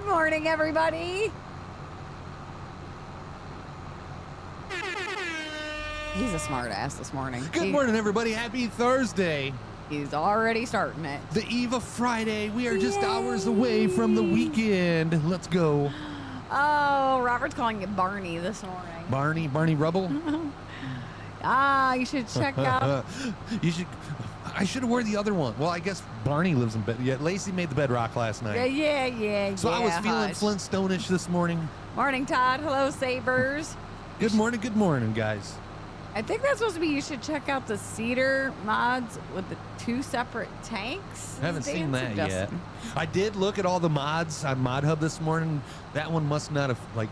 Good morning, everybody. He's a smart ass this morning. Good morning, everybody. Happy Thursday. He's already starting it. The eve of Friday. We are just hours away from the weekend. Let's go. Oh, Robert's calling you Barney this morning. Barney Rubble? You should check out. I should have worn the other one. Well, I guess Barney lives in bed. Yeah, Lacey made the bedrock last night. Yeah. So I was feeling Flintstone-ish this morning. Morning, Todd. Hello, Sabers. Good morning, guys. I think that's supposed to be you should check out the Cedar mods with the 2 separate tanks. I haven't seen that yet. I did look at all the mods on Mod Hub this morning. That one must not have,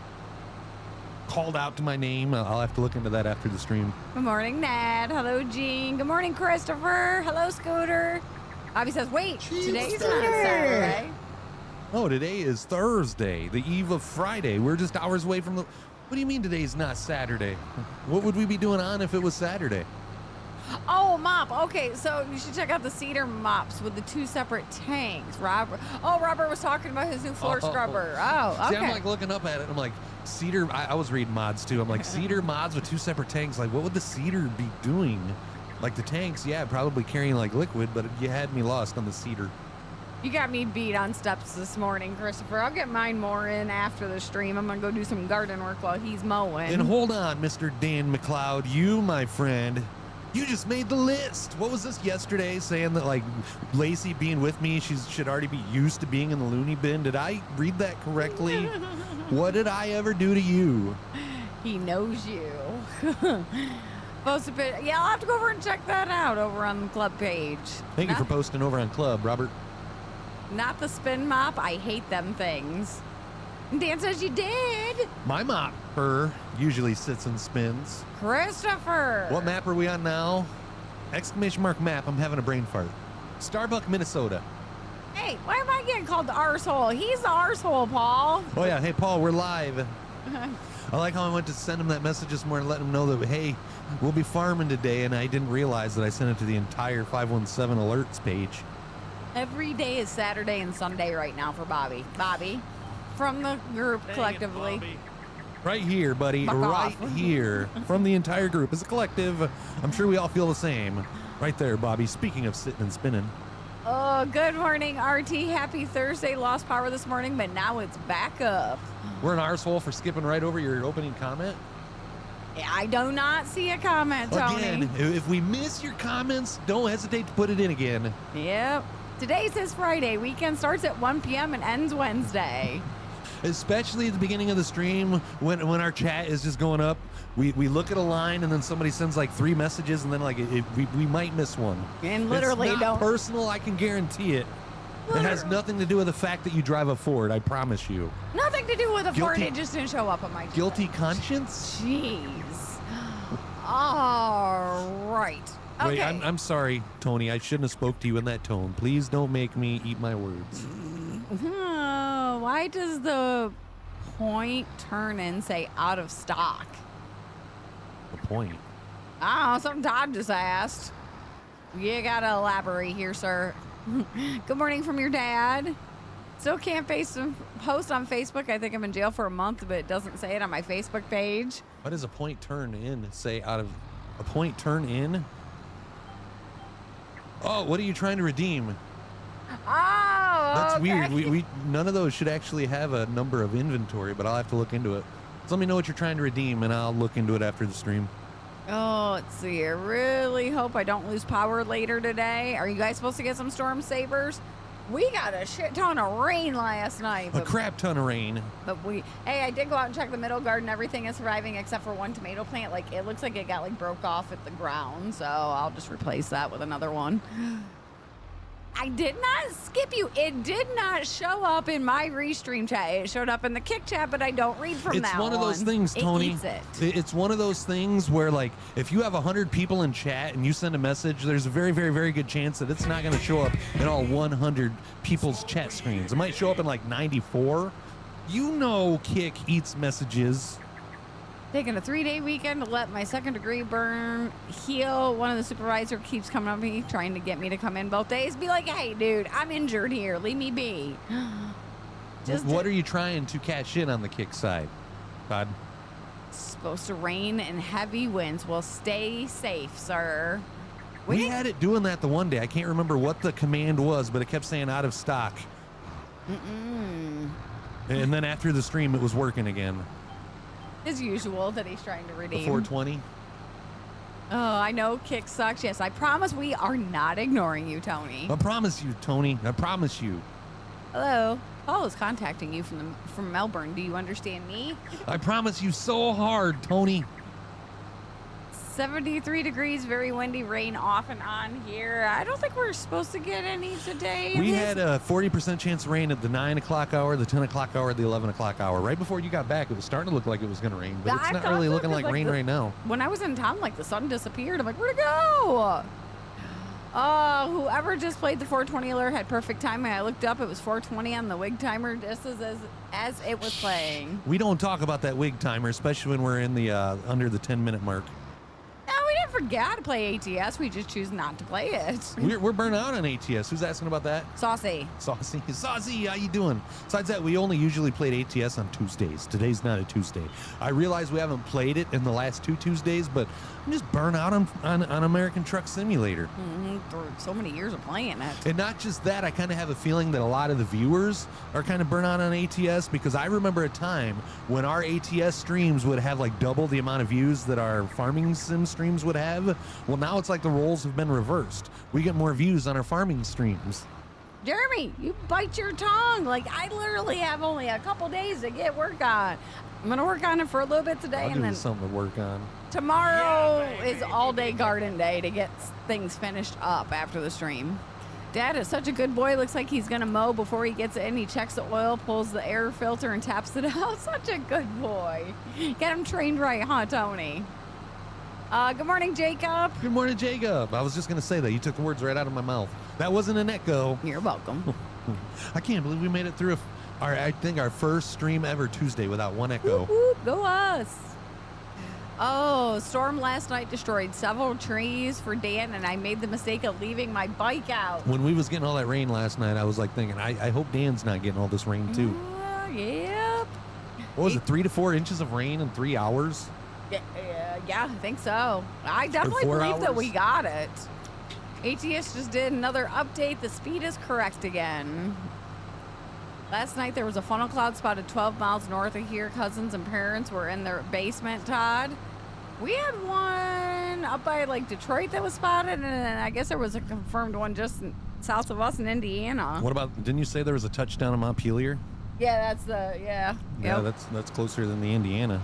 called out to my name. I'll have to look into that after the stream. Good morning, Nat. Hello, Jean. Good morning, Christopher. Hello, Scooter. Bobby says, wait, today's not Saturday. Oh, today is Thursday, the eve of Friday. We're just hours away from the... What do you mean today's not Saturday? What would we be doing on if it was Saturday? Oh, mop. Okay, so you should check out the Cedar mops with the 2 separate tanks. Robert was talking about his new floor scrubber. Oh, okay. See, I'm looking up at it. I'm like, Cedar. I was reading mods too. I'm like, Cedar mods with 2 separate tanks. Like, what would the Cedar be doing? Like the tanks, yeah, probably carrying liquid, but you had me lost on the Cedar. You got me beat on steps this morning, Christopher. I'll get mine more in after the stream. I'm going to go do some garden work while he's mowing. And hold on, Mr. Dan McLeod. You, my friend, you just made the list. What was this yesterday saying that, Lacey being with me, she should already be used to being in the loony bin? Did I read that correctly? What did I ever do to you? He knows you. Yeah, I'll have to go over and check that out over on the club page. Thank you for posting over on Club, Robert. Not the spin mop. I hate them things. Dan says you did. My mopper usually sits and spins. Christopher. What map are we on now? Exclamation mark map. I'm having a brain fart. Starbuck, Minnesota. Hey, why am I getting called the arsehole? He's the arsehole, Paul. Oh, yeah. Hey, Paul, we're live. I like how I went to send him that message this morning, letting him know that, hey, we'll be farming today, and I didn't realize that I sent it to the entire 517 alerts page. Every day is Saturday and Sunday right now for Bobby. Bobby, from the group collectively. Right here, buddy. Fuck right off. Here. From the entire group. As a collective, I'm sure we all feel the same. Right there, Bobby. Speaking of sitting and spinning. Oh, good morning, RT. Happy Thursday. Lost power this morning, but now it's back up. We're an arsehole for skipping right over your opening comment. I do not see a comment, Tony. Again, if we miss your comments, don't hesitate to put it in again. Yep. Today says Friday. Weekend starts at 1 p.m. and ends Wednesday. Especially at the beginning of the stream when our chat is just going up. We look at a line and then somebody sends 3 messages and then we might miss one. And literally it's not personal, I can guarantee it. It has nothing to do with the fact that you drive a Ford, I promise you. Nothing to do with a Ford, it just didn't show up on my chat. Guilty conscience? Jeez. All right. Okay. Wait, I'm sorry, Tony. I shouldn't have spoke to you in that tone. Please don't make me eat my words. Why does the point turn and say out of stock? The point? I don't know. Something Todd just asked. You got to elaborate here, sir. Good morning from your dad. Still can't post on Facebook. I think I'm in jail for a month, but it doesn't say it on my Facebook page. What does a point turn in say out of a point turn in? Oh, what are you trying to redeem? Oh, that's okay. weird. We none of those should actually have a number of inventory, but I'll have to look into it. So let me know what you're trying to redeem, and I'll look into it after the stream. Oh, let's see. I really hope I don't lose power later today. Are you guys supposed to get some storm savers? We got a shit ton of rain last night. A crap ton of rain. But hey, I did go out and check the middle garden. Everything is surviving except for one tomato plant. It looks like it got broke off at the ground. So I'll just replace that with another one. I did not skip you. It did not show up in my restream chat. It showed up in the kick chat, but I don't read from that one. It's one of those things, Tony. It eats it. It's one of those things where, if you have 100 people in chat and you send a message, there's a very, very, very good chance that it's not going to show up in all 100 people's chat screens. It might show up in 94. Kick eats messages. Taking a 3-day weekend to let my second degree burn heal. One of the supervisor keeps coming up to me, trying to get me to come in both days. Be like, hey, dude, I'm injured here. Leave me be. What are you trying to cash in on the kick side, Todd? Supposed to rain and heavy winds. Well, stay safe, sir. We had it doing that the one day. I can't remember what the command was, but it kept saying out of stock. And then after the stream, it was working again. As usual that he's trying to redeem. The 420. Oh, I know kick sucks. Yes, I promise we are not ignoring you, Tony. I promise you, Tony. I promise you. Hello. Paul is contacting you from Melbourne. Do you understand me? I promise you so hard, Tony. 73 degrees, very windy, rain off and on here. I don't think we're supposed to get any today. We had a 40% chance of rain at the 9 o'clock hour, the 10 o'clock hour, the 11 o'clock hour. Right before you got back, it was starting to look like it was going to rain, but it's not really looking like rain right now. When I was in town, like the sun disappeared. I'm like, where'd it go? Whoever just played the 420 alert had perfect timing. I looked up, it was 420 on the wig timer just as it was playing. We don't talk about that wig timer, especially when we're in the under the 10-minute mark. No, we didn't forget how to play ATS. We just choose not to play it. We're burnt out on ATS. Who's asking about that? Saucy. Saucy, how you doing? Besides that, we only usually played ATS on Tuesdays. Today's not a Tuesday. I realize we haven't played it in the last 2 Tuesdays, but I'm just burnt out on American Truck Simulator. For so many years of playing it. And not just that, I kind of have a feeling that a lot of the viewers are kind of burnt out on ATS, because I remember a time when our ATS streams would have like double the amount of views that our farming sim streams would have. Well, now it's like the roles have been reversed. We get more views on our farming streams. Jeremy, you bite your tongue. Like, I literally have only a couple days to get work on. I'm going to work on it for a little bit today. And then something to work on. Tomorrow is all day garden day to get things finished up after the stream. Dad is such a good boy. Looks like he's going to mow before he gets in. He checks the oil, pulls the air filter, and taps it out. Such a good boy. Get him trained right, huh, Tony? Good morning, Jacob. Good morning, Jacob. I was just going to say that. You took the words right out of my mouth. That wasn't an echo. You're welcome. I can't believe we made it through I think our first stream ever Tuesday without one echo. Whoop, whoop, go us. Oh, storm last night destroyed several trees for Dan, and I made the mistake of leaving my bike out. When we was getting all that rain last night, I was like thinking, I hope Dan's not getting all this rain too. Yep. What was it, 3 to 4 inches of rain in 3 hours? Yeah, I think so. I definitely believe that we got it. ATS just did another update. The speed is correct again. Last night there was a funnel cloud spotted 12 miles north of here. Cousins and parents were in their basement, Todd. We had one up by like Detroit that was spotted, and then I guess there was a confirmed one just south of us in Indiana. What about, didn't you say there was a touchdown in Montpelier? Yeah, that's the, yeah. Yeah, Yep. that's closer than the Indiana.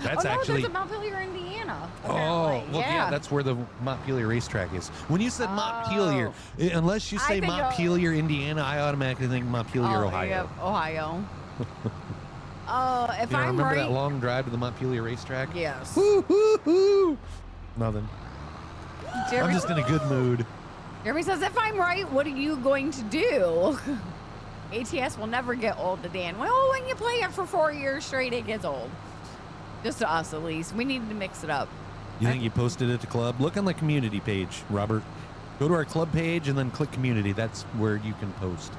That's actually... there's a Montpelier, Indiana. Apparently. Well, yeah, that's where the Montpelier racetrack is. When you said Montpelier, unless you say Montpelier, Indiana, I automatically think Montpelier, Ohio. Yeah, Ohio. If I'm remember right... that long drive to the Montpelier racetrack? Yes. Woo-hoo-hoo! Nothing. Jeremy, I'm just in a good mood. Jeremy says, if I'm right, what are you going to do? ATS will never get old to Dan. Well, when you play it for 4 years straight, it gets old. Just to us, at least. We needed to mix it up. You think you posted it to club? Look on the community page, Robert. Go to our club page and then click community. That's where you can post.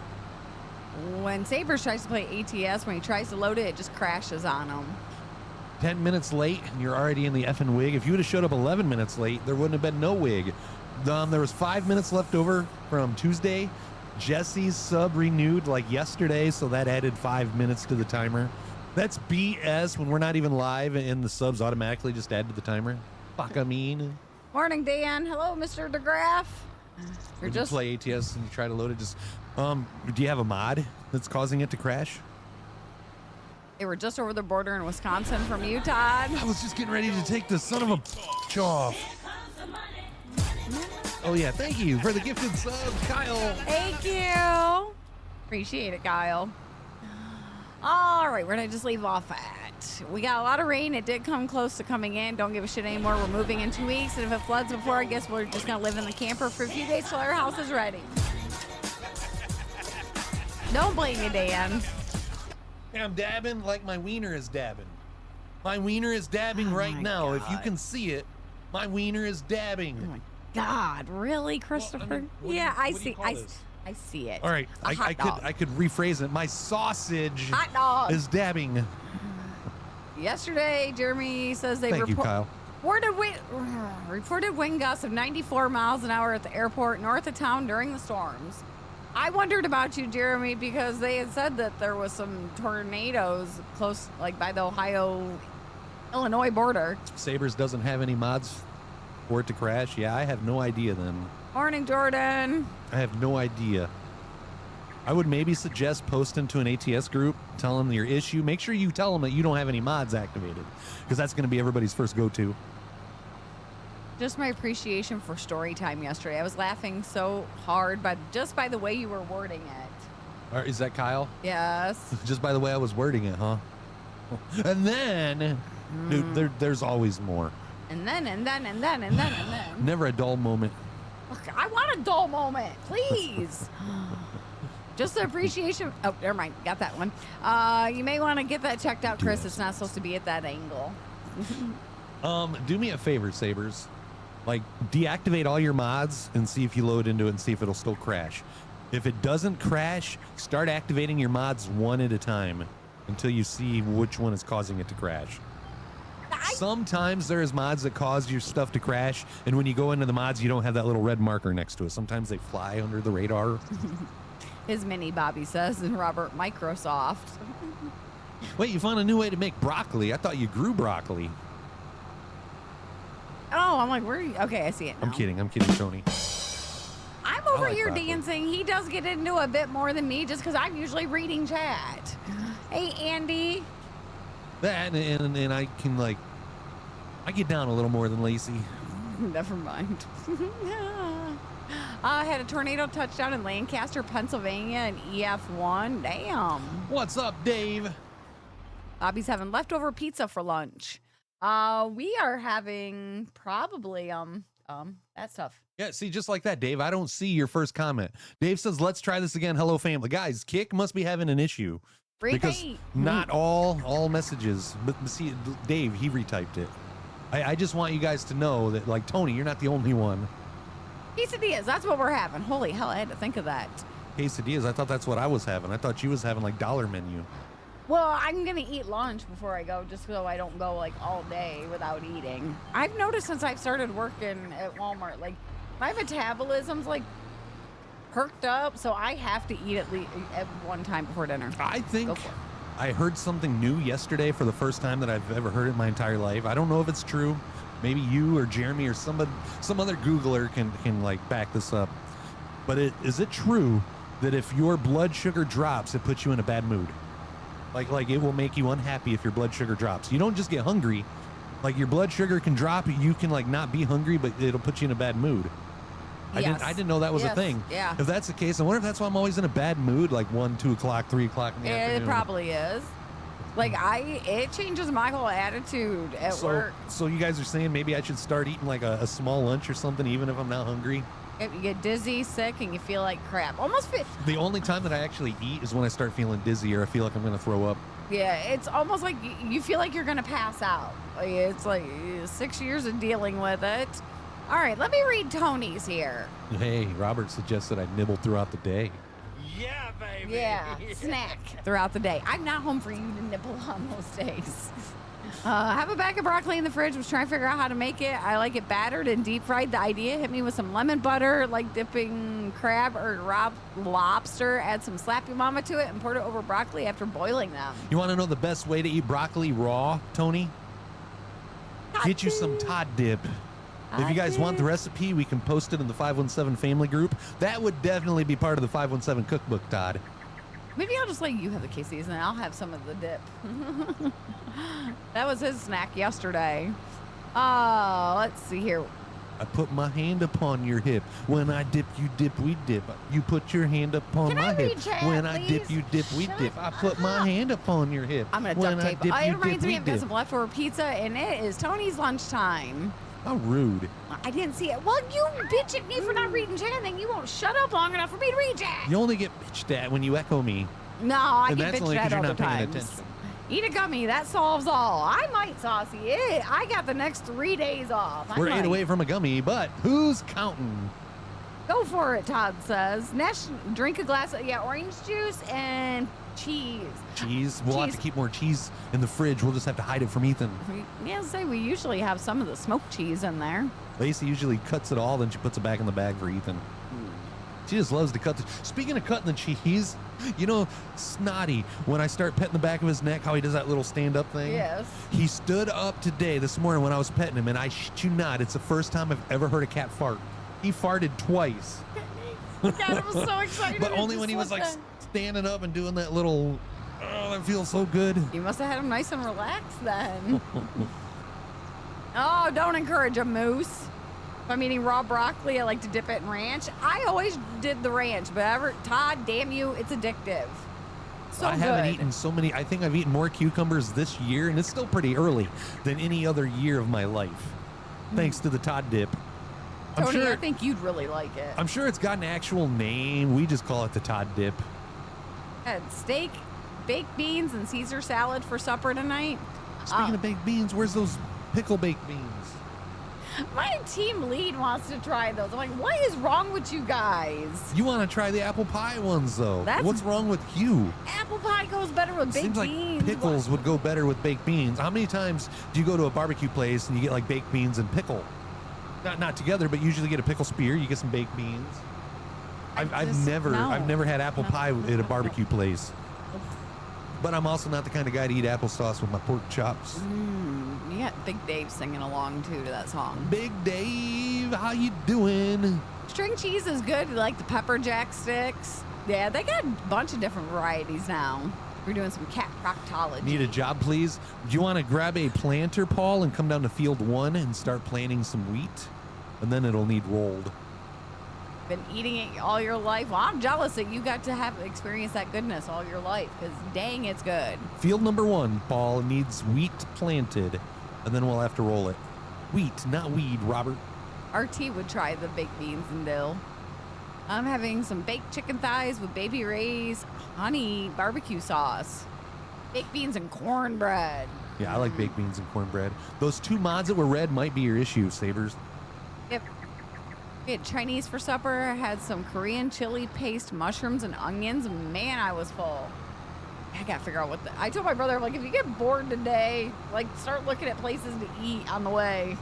When Sabres tries to play ATS, when he tries to load it, it just crashes on him. 10 minutes late, and you're already in the effing wig. If you would have showed up 11 minutes late, there wouldn't have been no wig. There was 5 minutes left over from Tuesday. Jesse's sub renewed like yesterday, so that added 5 minutes to the timer. That's BS when we're not even live and the subs automatically just add to the timer. Fuck, I mean. Morning, Dan. Hello, Mr. DeGraff. When you play ATS and you try to load it, just, do you have a mod that's causing it to crash? They were just over the border in Wisconsin from you, Todd. I was just getting ready to take the son of a bitch off. Oh, yeah. Thank you for the gifted sub, Kyle. Thank you. Appreciate it, Kyle. All right, where did I just leave off at? We got a lot of rain. It did come close to coming in. Don't give a shit anymore. We're moving in 2 weeks, and if it floods before, I guess we're just going to live in the camper for a few days till our house is ready. Don't blame me, Dan. Yeah, I'm dabbing like my wiener is dabbing. My wiener is dabbing right now. God. If you can see it, my wiener is dabbing. Oh, my God. Really, Christopher? Well, I mean, yeah, I what do see. you call this? I see it. All right, A hot dog. I could rephrase it. My sausage Hot dog. is dabbing. Yesterday, Jeremy says they Thank you, Kyle. reported wind gusts of 94 miles an hour at the airport north of town during the storms. I wondered about you, Jeremy, because they had said that there was some tornadoes close, like by the Ohio-Illinois border. Sabres doesn't have any mods for it to crash. Yeah, I have no idea then. Morning, Jordan. I have no idea. I would maybe suggest posting to an ATS group, tell them your issue. Make sure you tell them that you don't have any mods activated, because that's going to be everybody's first go-to. Just my appreciation for story time yesterday. I was laughing so hard just by the way you were wording it. Is that Kyle? Yes. Just by the way I was wording it, huh? And then, dude, there's always more. And then. Never a dull moment. Look, I want a dull moment, please. Just the appreciation. Oh, never mind. Got that one. You may want to get that checked out, Chris. It's not supposed to be at that angle. Do me a favor, Sabres. Like, deactivate all your mods and see if you load into it and see if it'll still crash. If it doesn't crash, start activating your mods one at a time until you see which one is causing it to crash. Sometimes there's mods that cause your stuff to crash, and when you go into the mods, you don't have that little red marker next to it. Sometimes they fly under the radar. His mini, Bobby says, and Robert, Microsoft. Wait, you found a new way to make broccoli. I thought you grew broccoli. Oh, I'm like, where are you? Okay, I see it now. I'm kidding, Tony. I'm over here broccoli. dancing. He does get into a bit more than me just because I'm usually reading chat. Hey, Andy. That, and I can, like, I get down a little more than Lacey. Never mind. I had a tornado touchdown in Lancaster, Pennsylvania, and EF1. Damn. What's up, Dave? Bobby's having leftover pizza for lunch. We are having probably that stuff. Yeah, see, just like that, Dave. I don't see your first comment. Dave says, "Let's try this again." Hello, family. Guys, Kick must be having an issue because not all messages. But see, Dave, he retyped it. I just want you guys to know that, like, Tony, you're not the only one. Quesadillas, that's what we're having. Holy hell, I had to think of that. Quesadillas, I thought that's what I was having. I thought you was having, like, dollar menu. Well, I'm going to eat lunch before I go, just so I don't go, like, all day without eating. I've noticed since I've started working at Walmart, like, my metabolism's, like, perked up, so I have to eat at least at one time before dinner. I think I heard something new yesterday for the first time that I've ever heard in my entire life. I don't know if it's true. Maybe you or Jeremy or some other Googler can like back this up. But is it true that if your blood sugar drops, it puts you in a bad mood? Like it will make you unhappy if your blood sugar drops. You don't just get hungry. Like, your blood sugar can drop. You can, like, not be hungry, but it'll put you in a bad mood. Yes. I didn't know that was a thing. Yeah. If that's the case, I wonder if that's why I'm always in a bad mood, like 1, 2 o'clock, 3 o'clock in the afternoon. It probably is. Like, it changes my whole attitude at work. So you guys are saying maybe I should start eating like a small lunch or something, even if I'm not hungry? If you get dizzy, sick, and you feel like crap. Almost fit. The only time that I actually eat is when I start feeling dizzy or I feel like I'm going to throw up. Yeah, it's almost like you feel like you're going to pass out. Like, it's like 6 years of dealing with it. All right, let me read Tony's here. Hey, Robert suggested I nibble throughout the day. Yeah, baby. Yeah, snack throughout the day. I'm not home for you to nibble on those days. Have a bag of broccoli in the fridge. Was trying to figure out how to make it. I like it battered and deep fried. The idea hit me with some lemon butter, like dipping crab or lobster. Add some slappy mama to it and pour it over broccoli after boiling them. You want to know the best way to eat broccoli raw, Tony? Get you some Todd dip. If you guys want the recipe, we can post it in the 517 family group. That would definitely be part of the 517 cookbook, Todd. Maybe I'll just let you have the quesadillas and I'll have some of the dip. That was his snack yesterday. Let's see here. I put my hand upon your hip. When I dip, you dip, we dip. You put your hand upon my hip. When I dip, you dip, we dip. I put my hand upon your hip. I'm going to duct tape. It reminds me of got some leftover pizza, and it is Tony's lunchtime. How rude. I didn't see it. Well, you bitch at me for not reading chat, and then you won't shut up long enough for me to read chat. You only get bitched at when you echo me. No, I and get that's bitched only at you're other not paying times. attention. Eat a gummy. That solves all. I might, Saucy. I got the next 3 days off. We're 8 away from a gummy, but who's counting? Go for it, Todd says. Drink a glass of, orange juice and cheese. Cheese? We'll have to keep more cheese in the fridge. We'll just have to hide it from Ethan. We usually have some of the smoked cheese in there. Lacey usually cuts it all, then she puts it back in the bag for Ethan. She just loves to cut Speaking of cutting the cheese, Snotty, when I start petting the back of his neck, how he does that little stand-up thing? Yes. He stood up this morning when I was petting him, and I shit you not, it's the first time I've ever heard a cat fart. He farted twice. God, I was so excited. But only when he was standing up and doing that little, oh, that feels so good. You must have had him nice and relaxed then. Oh, don't encourage a moose. If I'm eating raw broccoli, I like to dip it in ranch. I always did the ranch, but Todd, damn you, it's addictive. So I haven't eaten so many. I think I've eaten more cucumbers this year, and it's still pretty early, than any other year of my life. Thanks to the Todd dip. Tony, I think you'd really like it. I'm sure it's got an actual name. We just call it the Todd dip. Had steak, baked beans, and Caesar salad for supper tonight. Speaking of baked beans, where's those pickle baked beans? My team lead wants to try those. I'm like, what is wrong with you guys? You want to try the apple pie ones, though. What's wrong with you? Apple pie goes better with baked beans. Seems like pickles would go better with baked beans. How many times do you go to a barbecue place and you get like baked beans and pickle? Not together, but usually get a pickle spear. You get some baked beans. I've never had apple pie at a barbecue place. But I'm also not the kind of guy to eat applesauce with my pork chops. You got Big Dave singing along too to that song. Big Dave, how you doing? String cheese is good. You like the pepper jack sticks? Yeah, they got a bunch of different varieties now. We're doing some cat proctology. Need a job, please? Do you want to grab a planter, Paul, and come down to field 1 and start planting some wheat? And then it'll need rolled. Been eating it all your life. Well, I'm jealous that you got to have experienced that goodness all your life, because dang, it's good. Field number 1, Paul, needs wheat planted, and then we'll have to roll it. Wheat, not weed, Robert. RT would try the baked beans and dill. I'm having some baked chicken thighs with Baby Ray's honey barbecue sauce. Baked beans and cornbread. Yeah, I like baked beans and cornbread. Those 2 mods that were red might be your issue, Sabers. Yep. We had Chinese for supper. I had some Korean chili paste, mushrooms, and onions. Man, I was full. I gotta figure out I told my brother, I'm like, if you get bored today, start looking at places to eat on the way.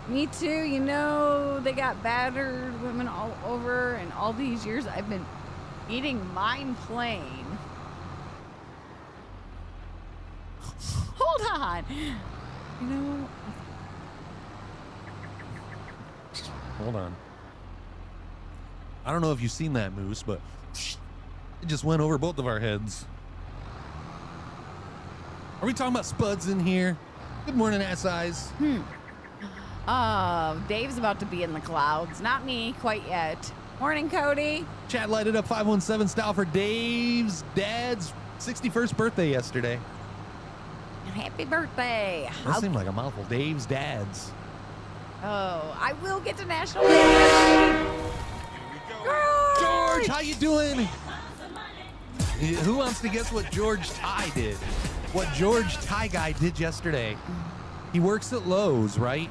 Me too. They got battered women all over, and all these years I've been eating mine plain. Hold on. Hold on. I don't know if you've seen that, Moose, but it just went over both of our heads. Are we talking about spuds in here? Good morning, ass eyes. Dave's about to be in the clouds. Not me quite yet. Morning, Cody. Chat lighted up 517 style for Dave's dad's 61st birthday yesterday. Happy birthday. That seemed like a mouthful. Dave's dad's. Oh, I will get to National Day. George, how you doing? Who wants to guess what George Ty did? What George Ty guy did yesterday? He works at Lowe's, right?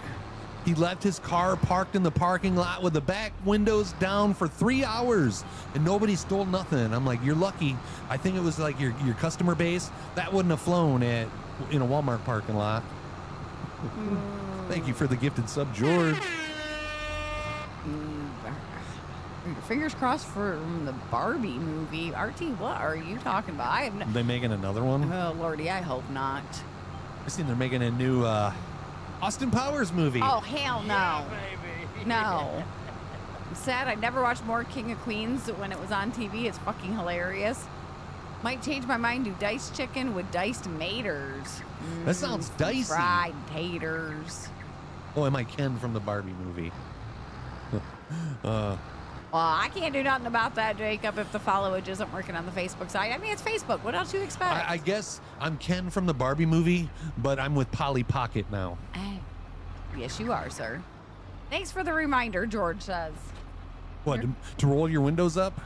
He left his car parked in the parking lot with the back windows down for 3 hours, and nobody stole nothing. I'm like, you're lucky. I think it was like your customer base that wouldn't have flown in a Walmart parking lot. Thank you for the gifted sub, George. Fingers crossed for the Barbie movie. RT, what are you talking about? I have Are they making another one? Oh, Lordy, I hope not. I seen they're making a new Austin Powers movie. Oh, hell no. Yeah, baby. No. I'm sad I never watched more King of Queens when it was on TV. It's fucking hilarious. Might change my mind to diced chicken with diced maters. That sounds dicey. Fried taters. Oh, am I Ken from the Barbie movie? Well, I can't do nothing about that, Jacob, if the followage isn't working on the Facebook side. I mean, it's Facebook. What else do you expect? I guess I'm Ken from the Barbie movie, but I'm with Polly Pocket now. Yes, you are, sir. Thanks for the reminder, George says. What, to roll your windows up?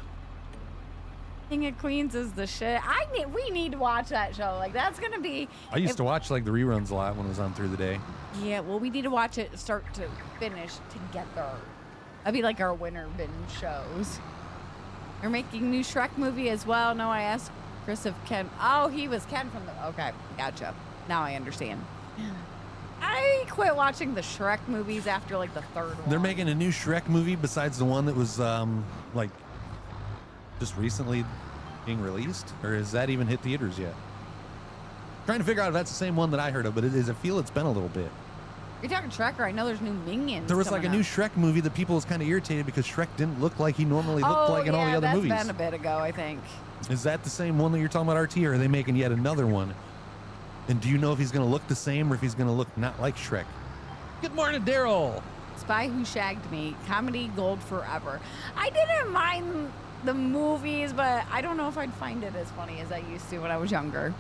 King of Queens is the shit. We need to watch that show. Like, that's going to be... I used to watch, the reruns a lot when it was on through the day. Yeah, well, we need to watch it start to finish together. That'd be like our winter binge shows. They're making new Shrek movie as well. No, I asked Chris if Ken. Oh, he was Ken from the. Okay, gotcha. Now I understand. I quit watching the Shrek movies after like the third one. They're making a new Shrek movie besides the one that was like just recently being released, or has that even hit theaters yet? Trying to figure out if that's the same one that I heard of, but I feel it's been a little bit. You're talking Shrek, or I know there's new Minions. There was like a new Shrek movie that people was kind of irritated because Shrek didn't look like he normally looked like in all the other movies. That's been a bit ago, I think. Is that the same one that you're talking about, RT, or are they making yet another one? And do you know if he's going to look the same or if he's going to look not like Shrek? Good morning, Daryl. Spy Who Shagged Me, comedy gold forever. I didn't mind the movies, but I don't know if I'd find it as funny as I used to when I was younger.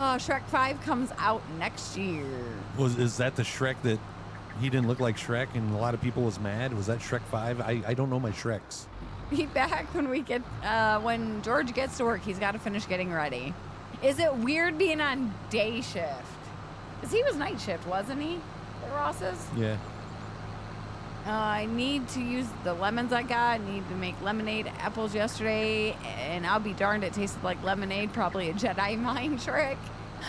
Shrek 5 comes out next year. Is that the Shrek that he didn't look like Shrek and a lot of people was mad? Was that Shrek 5? I don't know my Shreks. Be back when George gets to work. He's got to finish getting ready. Is it weird being on day shift? Because he was night shift, wasn't he? At Ross's? Yeah. I need to use the lemons I got. I need to make lemonade apples yesterday, and I'll be darned, it tasted like lemonade, probably a Jedi mind trick.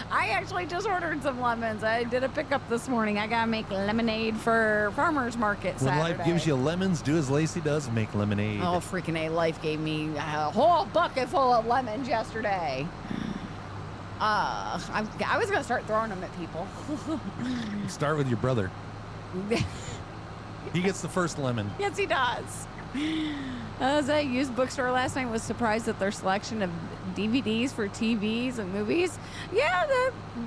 I actually just ordered some lemons. I did a pickup this morning. I gotta make lemonade for farmers market Saturday. When life gives you lemons, do as Lacey does, make lemonade. Oh, freaking A. Life gave me a whole bucket full of lemons yesterday. I was gonna start throwing them at people. Start with your brother. He gets the first lemon. Yes, he does. I was at a used bookstore last night. Was surprised at their selection of DVDs for TVs and movies. Yeah,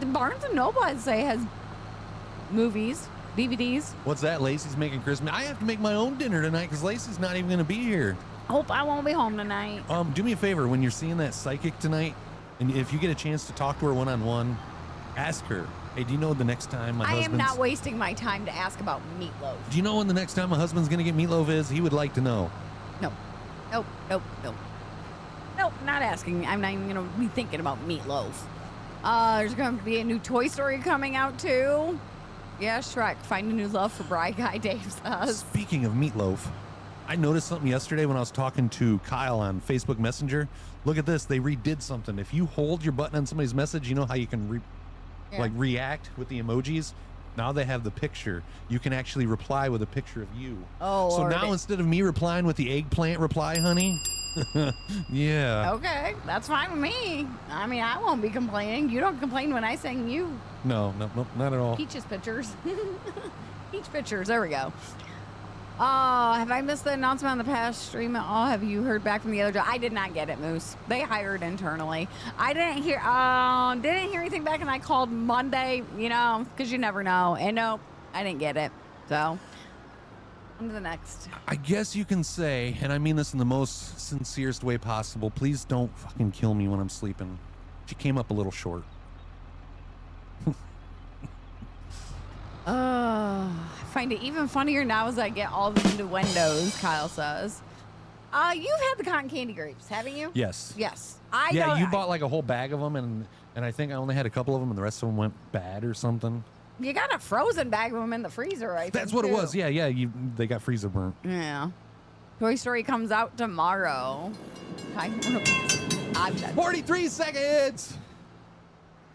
the Barnes & Noble, I'd say, has movies, DVDs. What's that? Lacey's making Christmas. I have to make my own dinner tonight because Lacey's not even going to be here. Hope I won't be home tonight. Do me a favor. When you're seeing that psychic tonight, and if you get a chance to talk to her one-on-one, ask her, hey, do you know the next time my husband's... I am not wasting my time to ask about meatloaf. Do you know when the next time my husband's going to get meatloaf is? He would like to know. No. Nope, not asking. I'm not even going to be thinking about meatloaf. There's going to be a new Toy Story coming out, too. Yeah, Shrek. Find a new love for Bry Guy, Dave says. Speaking of meatloaf, I noticed something yesterday when I was talking to Kyle on Facebook Messenger. Look at this. They redid something. If you hold your button on somebody's message, you know how you can react with the emojis? Now they have the picture. You can actually reply with a picture of you. Oh, so now instead of me replying with the eggplant reply, honey, yeah. Okay, that's fine with me. I mean, I won't be complaining. You don't complain when I sing you. No, not at all. Peaches pictures. Peach pictures. There we go. Have I missed the announcement on the past stream at all? Have you heard back from the other job? I did not get it, Moose. They hired internally. I didn't hear anything back, and I called Monday, because you never know. And nope, I didn't get it. So, on to the next. I guess you can say, and I mean this in the most sincerest way possible, please don't fucking kill me when I'm sleeping. She came up a little short. I find it even funnier now as I get all the innuendos, Kyle says. You've had the cotton candy grapes, haven't you? Yes. Yes. You bought like a whole bag of them, and I think I only had a couple of them, and the rest of them went bad or something. You got a frozen bag of them in the freezer, I think. That's what it was. Yeah. They got freezer burnt. Yeah. Toy Story comes out tomorrow. I'm done. 43 seconds.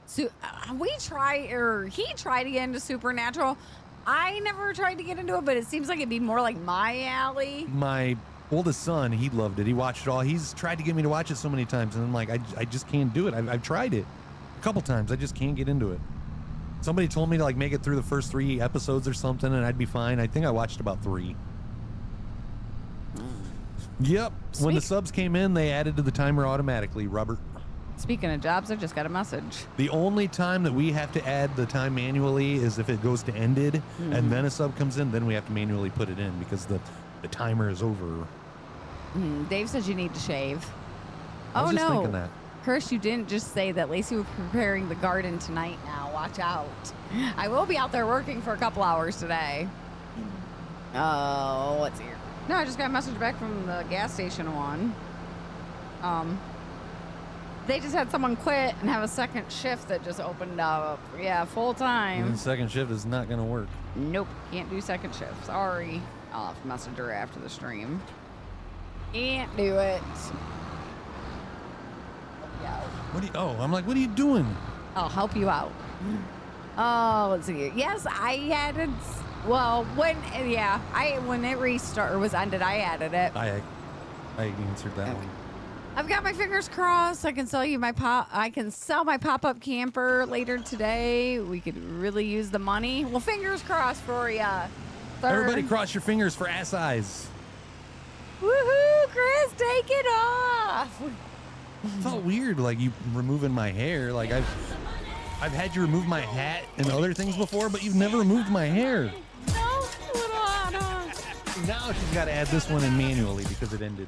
So he tried to get into Supernatural. I never tried to get into it, but it seems like it'd be more like my alley. My oldest son, he loved it. He watched it all. He's tried to get me to watch it so many times, and I'm like, I just can't do it. I've tried it a couple times. I just can't get into it. Somebody told me to like make it through the first 3 episodes or something, and I'd be fine. I think I watched about 3. Yep. When the subs came in, they added to the timer automatically, Robert. Speaking of jobs, I just got a message. The only time that we have to add the time manually is if it goes to ended, and then a sub comes in, then we have to manually put it in because the timer is over. Dave says you need to shave. I was just thinking that. Chris, you didn't just say that Lacey was preparing the garden tonight now. Watch out. I will be out there working for a couple hours today. Oh, what's here? No, I just got a message back from the gas station one. They just had someone quit and have a second shift that just opened up. Yeah, full time. And the second shift is not going to work. Nope, can't do second shift. Sorry. I'll have to message her after the stream. Can't do it. Yeah. What do you? Oh, I'm like, what are you doing? I'll help you out. Oh, let's see. Yes, I added. Well, when it restarted or was ended, I added it. I answered that one. I've got my fingers crossed. I can sell you I can sell my pop-up camper later today. We could really use the money. Well, fingers crossed for you. Everybody, cross your fingers for ass eyes. Woohoo, Chris! Take it off. It felt weird, like you removing my hair. Like I've had you remove my hat and other things before, but you've never removed my hair. No, little Anna. Now she's got to add this one in manually because it ended.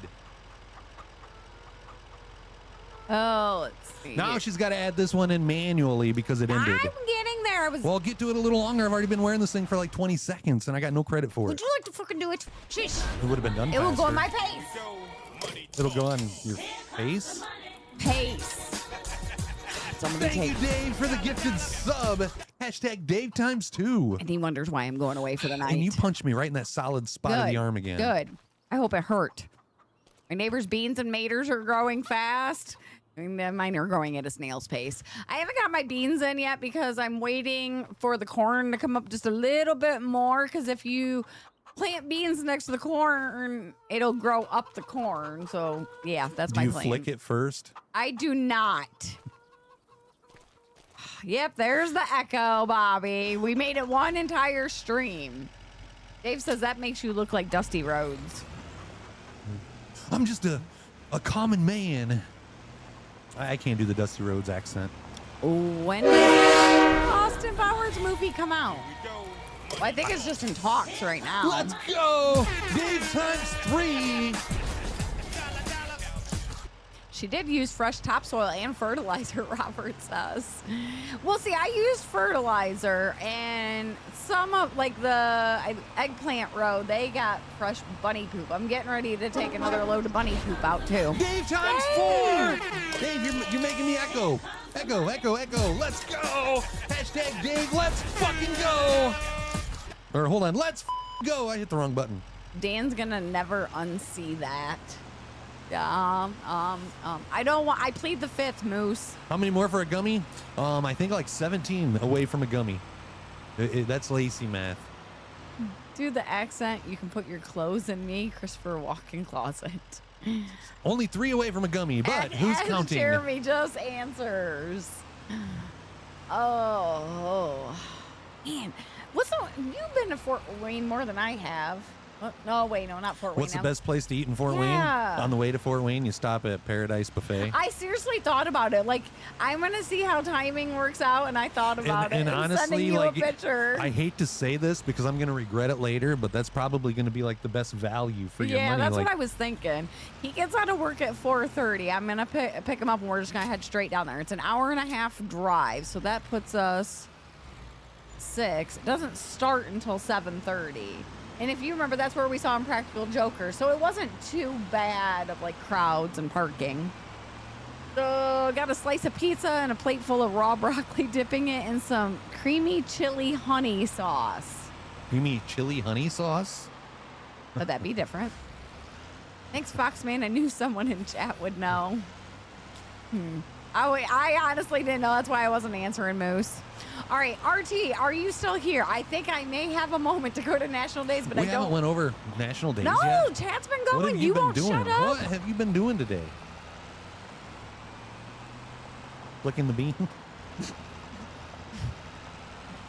Oh, let's see. Now she's got to add this one in manually because it ended. I'm getting there. Well, get to it a little longer. I've already been wearing this thing for like 20 seconds, and I got no credit for Would it. you like to fucking do it? Sheesh. It would have been done It will go faster. in my pace. It'll go on your face? Pace. Somebody Thank you, Dave, for the gifted sub. Hashtag Dave times 2. And he wonders why I'm going away for the night. And you punched me right in that solid spot of the arm again. Good. I hope it hurt. My neighbor's beans and maters are growing fast. Mine are growing at a snail's pace. I haven't got my beans in yet because I'm waiting for the corn to come up just a little bit more. Because if you plant beans next to the corn, it'll grow up the corn. So, yeah, that's my plan. Do you flick it first? I do not. Yep, there's the echo, Bobby. We made it one entire stream. Dave says that makes you look like Dusty Rhodes. I'm just a common man. I can't do the Dusty Rhodes accent. When did Austin Powers movie come out? Well, I think it's just in talks right now. Let's go! Dave times 3. She did use fresh topsoil and fertilizer, Robert says. Well, see, I used fertilizer, and some of, like, the eggplant row, they got fresh bunny poop. I'm getting ready to take another load of bunny poop out, too. Dave times 4! Dave, you're making me echo. Echo, echo, echo. Let's go! Hashtag Dave, let's fucking go! Or, hold on, let's go. I hit the wrong button. Dan's gonna never unsee that. I don't want. I plead the fifth, Moose. How many more for a gummy? I think like 17 away from a gummy. That's Lacey math. Do the accent. You can put your clothes in me, Christopher Walken closet. Only 3 away from a gummy, but who's counting? Jeremy just answers. Oh, man. You've been to Fort Wayne more than I have. No, wait, no, not Fort Wayne. What's the best place to eat in Fort Wayne? On the way to Fort Wayne, you stop at Paradise Buffet. I seriously thought about it. Like, I'm going to see how timing works out, and I thought about it. And honestly, sending you like, a picture. I hate to say this because I'm going to regret it later, but that's probably going to be like the best value for your money. Yeah, that's like, what I was thinking. He gets out of work at 4:30. I'm going to pick him up, and we're just going to head straight down there. It's an hour-and-a-half drive, so that puts us 6. It doesn't start until 7:30. And if you remember, that's where we saw Impractical Joker. So it wasn't too bad of like crowds and parking. So got a slice of pizza and a plate full of raw broccoli, dipping it in some creamy chili honey sauce. Creamy chili honey sauce? Would that be different? Thanks, Foxman. I knew someone in chat would know. I honestly didn't know. That's why I wasn't answering, Moose. All right, RT, are you still here? I think I may have a moment to go to National Days, but I don't. We haven't went over National Days No, yet. chat's been What going. have you been won't doing? shut up. What have you been doing today? Flicking the bean?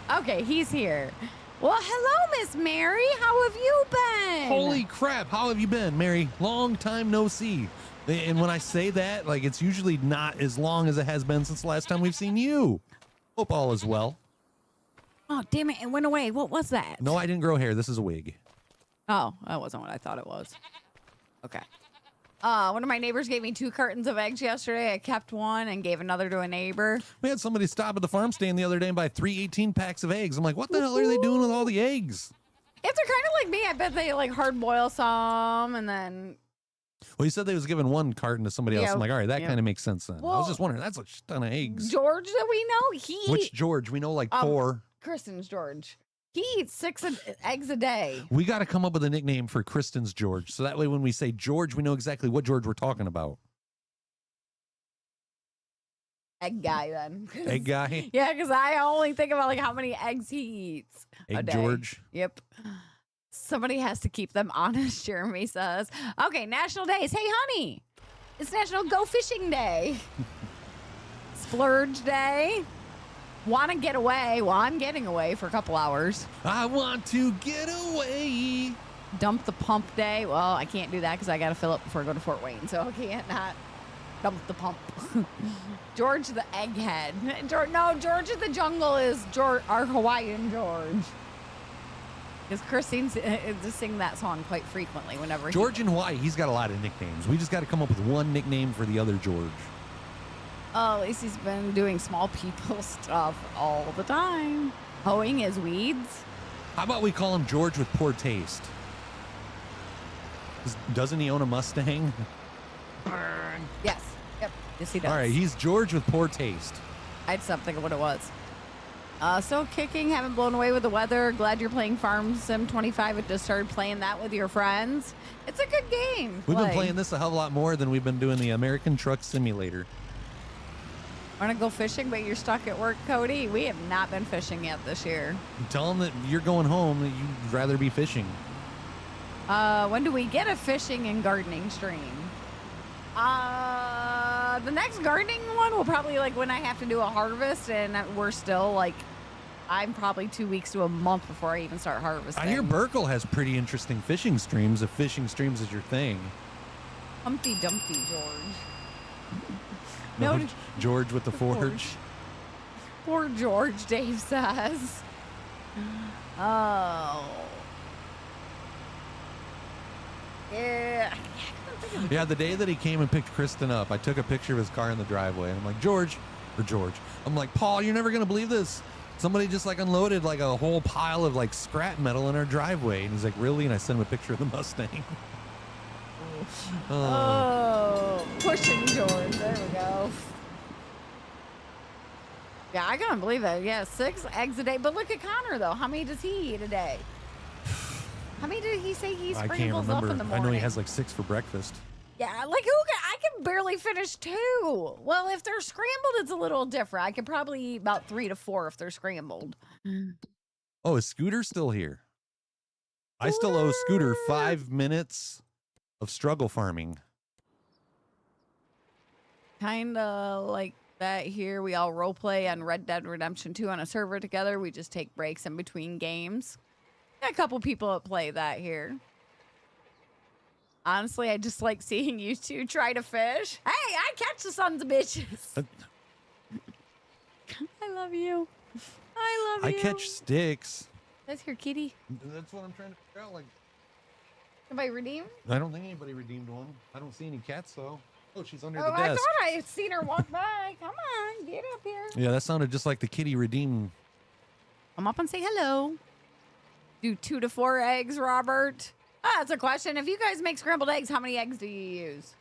Okay, he's here. Well, hello, Miss Mary. How have you been? Holy crap. How have you been, Mary? Long time no see. And when I say that, like, it's usually not as long as it has been since the last time we've seen you. Hope all is well. Oh, damn it. It went away. What was that? No, I didn't grow hair. This is a wig. Oh, that wasn't what I thought it was. Okay. One of my neighbors gave me 2 cartons of eggs yesterday. I kept one and gave another to a neighbor. We had somebody stop at the farm stand the other day and buy 3 18-packs of eggs. I'm like, what the hell are they doing with all the eggs? If they're kind of like me, I bet they like hard boil some and then... Well, you said they was giving 1 carton to somebody else. Yeah, I'm like, all right, that yeah. kind of makes sense then. I was just wondering, that's a ton of eggs. George that we know, Which George? We know like 4. Kristen's George. He eats eggs a day. We got to come up with a nickname for Kristen's George. So that way when we say George, we know exactly what George we're talking about. Egg guy, then. Egg guy? Yeah, because I only think about like how many eggs he eats a Egg day. George? Yep. Somebody has to keep them honest, Jeremy says. Okay, national days. Hey, honey, it's National Go Fishing Day. Splurge Day. Want to get away? Well, I'm getting away for a couple hours. I want to get away. Dump the pump day. Well, I can't do that because I got to fill up before I go to Fort Wayne. So I can't not dump the pump. George the Egghead. George of the Jungle is our Hawaiian George. Because Christine just sing that song quite frequently whenever George in Hawaii, he's got a lot of nicknames. We just got to come up with one nickname for the other George. Oh, at least he's been doing small people stuff all the time. Hoeing his weeds. How about we call him George with poor taste? Doesn't he own a Mustang? Yes. Yep. Yes, he does. All right, he's George with poor taste. I had something of what it was. Still kicking, haven't blown away with the weather. Glad you're playing Farm Sim 25. It just started playing that with your friends. It's a good game. We've been playing this a hell of a lot more than we've been doing the American Truck Simulator. Want to go fishing, but you're stuck at work, Cody? We have not been fishing yet this year. Tell them that you're going home, that you'd rather be fishing. When do we get a fishing and gardening stream? The next gardening one will probably like when I have to do a harvest, and we're still like, I'm probably 2 weeks to a month before I even start harvesting. I hear Burkle has pretty interesting fishing streams, if fishing streams is your thing. Humpty Dumpty George. No, George with the forge. Poor George, Dave says. Oh. Yeah. Yeah, the day that he came and picked Kristen up, I took a picture of his car in the driveway, and I'm like, George. I'm like, Paul, you're never going to believe this. Somebody just like unloaded like a whole pile of like scrap metal in our driveway. And he's like, really? And I sent him a picture of the Mustang. Pushing George. There we go. Yeah, I can't believe that. Yeah, 6 eggs a day. But look at Connor, though. How many does he eat a day? How many did he say he I can't sprinkles up remember. in the morning? I know he has like 6 for breakfast. Yeah, like I can barely finish 2. Well, if they're scrambled, it's a little different. I could probably eat about 3 to 4 if they're scrambled. Oh, is Scooter still here? I still owe Scooter 5 minutes of struggle farming. Kind of like that here. We all role play on Red Dead Redemption 2 on a server together. We just take breaks in between games. Got a couple people that play that here. Honestly, I just like seeing you two try to fish. Hey, I catch the sons of bitches. I love you. I love you. I catch sticks. That's your kitty. That's what I'm trying to figure out. Like, Somebody redeem? I don't think anybody redeemed one. I don't see any cats though. Oh, she's under Oh, the I desk. thought I had seen her walk by. Come on, get up here. Yeah, that sounded just like the kitty redeem. Come up and say hello. Do 2 to 4 eggs, Robert? That's a question. If you guys make scrambled eggs, how many eggs do you use?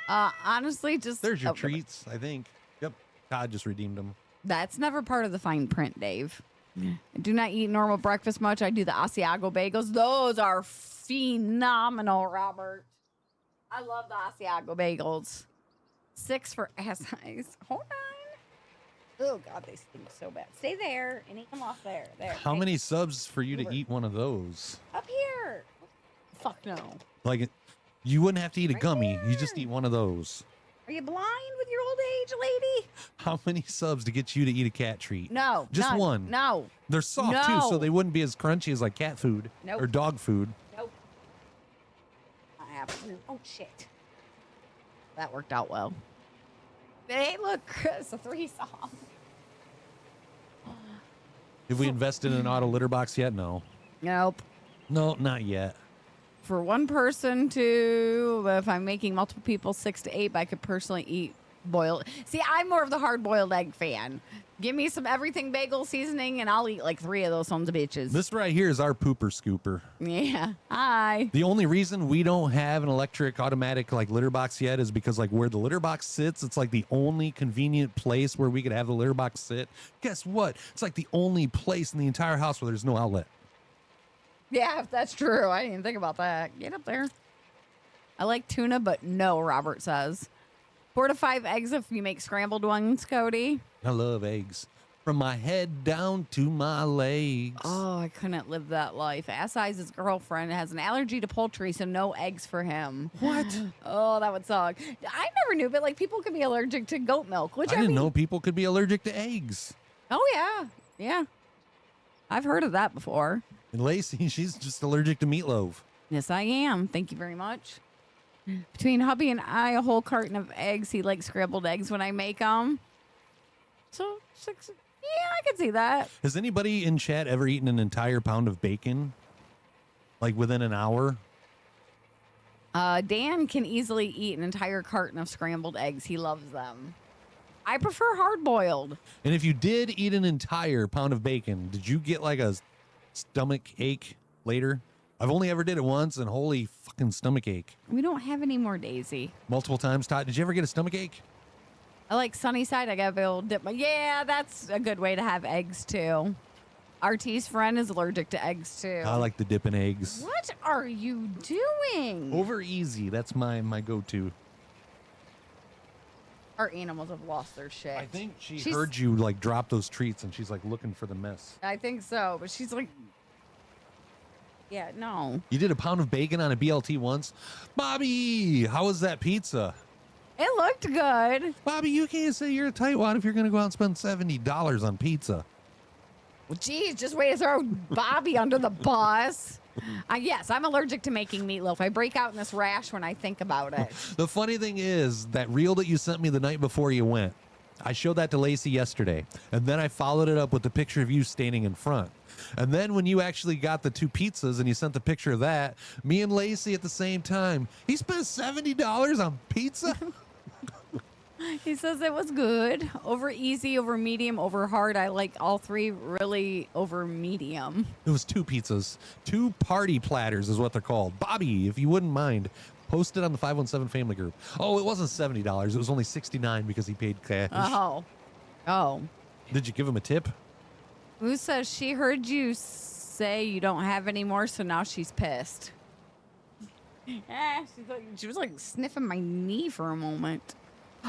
Honestly, just... There's your treats, I think. Yep. Todd just redeemed them. That's never part of the fine print, Dave. I do not eat normal breakfast much. I do the Asiago bagels. Those are phenomenal, Robert. I love the Asiago bagels. 6 for ass eyes. Hold on. Oh, God, they stink so bad. Stay there and eat them off there. There. How many subs for you to eat one of those? Up here. Fuck no. Like, you wouldn't have to eat a Right gummy. there. You just eat one of those. Are you blind with your old age, lady? How many subs to get you to eat a cat treat? No. Just none. one. No. They're soft too, No. so they wouldn't be as crunchy as like cat food Nope. or dog food. Nope. Not happening. Oh, shit. That worked out well. Hey, look, it's a 3-song. Have we invested in an auto litter box yet? No. Nope. No, not yet. For one person to, if I'm making multiple people 6 to 8, I could personally eat boiled. See, I'm more of the hard-boiled egg fan. Give me some everything bagel seasoning, and I'll eat like 3 of those sons of bitches. This right here is our pooper scooper. Yeah. Hi. The only reason we don't have an electric automatic like litter box yet is because like where the litter box sits, it's like the only convenient place where we could have the litter box sit. Guess what? It's like the only place in the entire house where there's no outlet. Yeah, that's true. I didn't even think about that. Get up there. I like tuna, but no, Robert says. 4 to 5 eggs if you make scrambled ones, Cody. I love eggs. From my head down to my legs. Oh, I couldn't live that life. Ass Eyes' girlfriend has an allergy to poultry, so no eggs for him. What? Oh, that would suck. I never knew, but like people could be allergic to goat milk, which I didn't know people could be allergic to eggs. Oh, yeah. Yeah. I've heard of that before. And Lacey, she's just allergic to meatloaf. Yes, I am. Thank you very much. Between hubby and I, a whole carton of eggs. He likes scrambled eggs when I make them. So, 6. Yeah, I can see that. Has anybody in chat ever eaten an entire pound of bacon? Like within an hour? Dan can easily eat an entire carton of scrambled eggs. He loves them. I prefer hard-boiled. And if you did eat an entire pound of bacon, did you get like a stomach ache later? I've only ever did it once, and holy fucking stomach ache. We don't have any more, Daisy. Multiple times, Todd. Did you ever get a stomach ache? I like sunny side. I gotta be able to dip my... Yeah, that's a good way to have eggs, too. RT's friend is allergic to eggs, too. I like the dip in eggs. What are you doing? Over easy. That's my go-to. Our animals have lost their shit. I think she's heard you like drop those treats, and she's like looking for the mess. I think so, but she's like... Yeah, no. You did a pound of bacon on a BLT once? Bobby, how was that pizza? It looked good. Bobby, you can't say you're a tightwad if you're going to go out and spend $70 on pizza. Well, geez, just way to throw Bobby under the bus. Yes, I'm allergic to making meatloaf. I break out in this rash when I think about it. The funny thing is, that reel that you sent me the night before you went, I showed that to Lacey yesterday, and then I followed it up with the picture of you standing in front. And then when you actually got the 2 pizzas and you sent the picture of that, me and Lacey at the same time, he spent $70 on pizza? He says it was good. Over easy, over medium, over hard. I like all 3 really over medium. It was 2 pizzas. 2 party platters is what they're called. Bobby, if you wouldn't mind, post it on the 517 family group. Oh, it wasn't $70. It was only $69 because he paid cash. Oh. Did you give him a tip? Who says she heard you say you don't have any more, so now she's pissed. She was like sniffing my knee for a moment.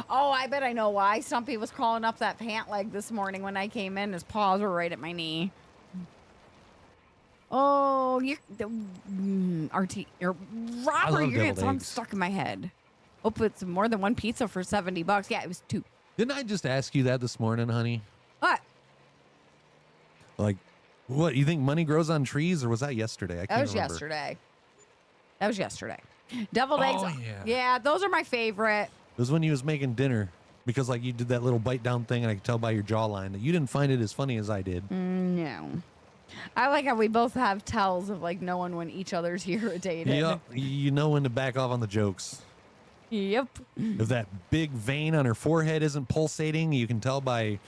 Oh, I bet I know why. Stumpy was crawling up that pant leg this morning when I came in. His paws were right at my knee. Oh, RT, Robert, you're getting something stuck in my head. Hope it's more than 1 pizza for $70. Yeah, it was 2. Didn't I just ask you that this morning, honey? What? Like, what? You think money grows on trees, or was that yesterday? I can't remember. That was yesterday. Deviled eggs. Yeah, those are my favorite. It was when you was making dinner, because like you did that little bite down thing, and I could tell by your jawline that you didn't find it as funny as I did. No. I like how we both have tells of like knowing when each other's irritated. Yep. You know when to back off on the jokes. Yep. If that big vein on her forehead isn't pulsating, you can tell by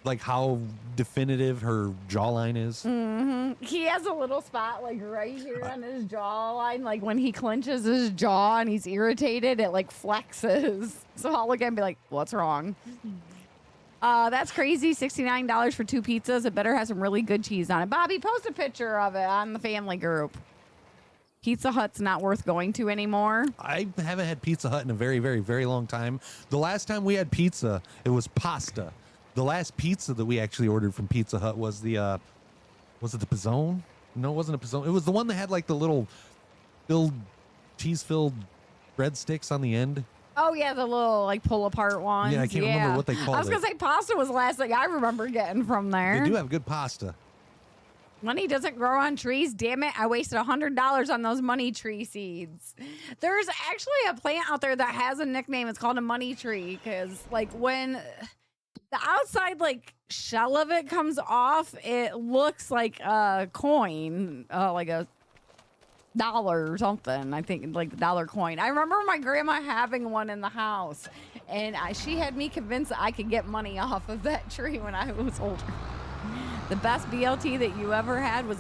like how definitive her jawline is. Mm-hmm. He has a little spot like right here on his jawline. Like when he clenches his jaw and he's irritated, it like flexes. So I'll look at him and be like, what's wrong? That's crazy. $69 for 2 pizzas. It better have some really good cheese on it. Bobby, post a picture of it on the family group. Pizza Hut's not worth going to anymore. I haven't had Pizza Hut in a very, very, very long time. The last time we had pizza, it was pasta. The last pizza that we actually ordered from Pizza Hut was the, was it the Pizzone? No, it wasn't a Pizzone. It was the one that had like the little cheese-filled breadsticks on the end. Oh, yeah, the little, like, pull-apart ones. Yeah, I can't remember what they called it. I was going to say pasta was the last thing I remember getting from there. They do have good pasta. Money doesn't grow on trees. Damn it, I wasted $100 on those money tree seeds. There's actually a plant out there that has a nickname. It's called a money tree because, like, when the outside, like, shell of it comes off, it looks like a coin, like a dollar or something. I think like the dollar coin. I remember my grandma having one in the house, and she had me convinced that I could get money off of that tree when I was older. The best BLT that you ever had was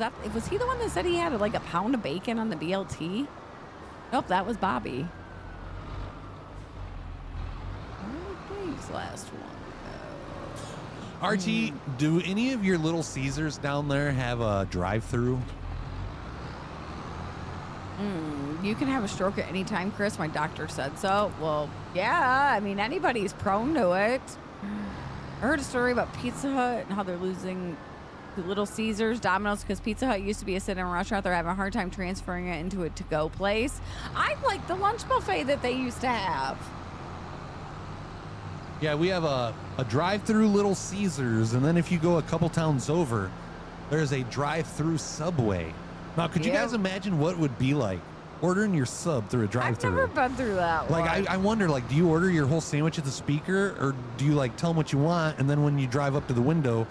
he the one that said he had like a pound of bacon on the BLT? Nope, that was Bobby. Where did this last one go? RT, do any of your Little Caesars down there have a drive-through? You can have a stroke at any time, Chris. My doctor said so. Well, yeah. I mean, anybody's prone to it. I heard a story about Pizza Hut and how they're losing to Little Caesars, Domino's, because Pizza Hut used to be a sit-in restaurant. They're having a hard time transferring it into a to-go place. I like the lunch buffet that they used to have. Yeah, we have a drive-through Little Caesars, and then if you go a couple towns over, there's a drive-through Subway. Now, could you guys imagine what it would be like ordering your sub through a drive-through? I've never been through that one. Like, I wonder, like, do you order your whole sandwich at the speaker, or do you, like, tell them what you want, and then when you drive up to the window,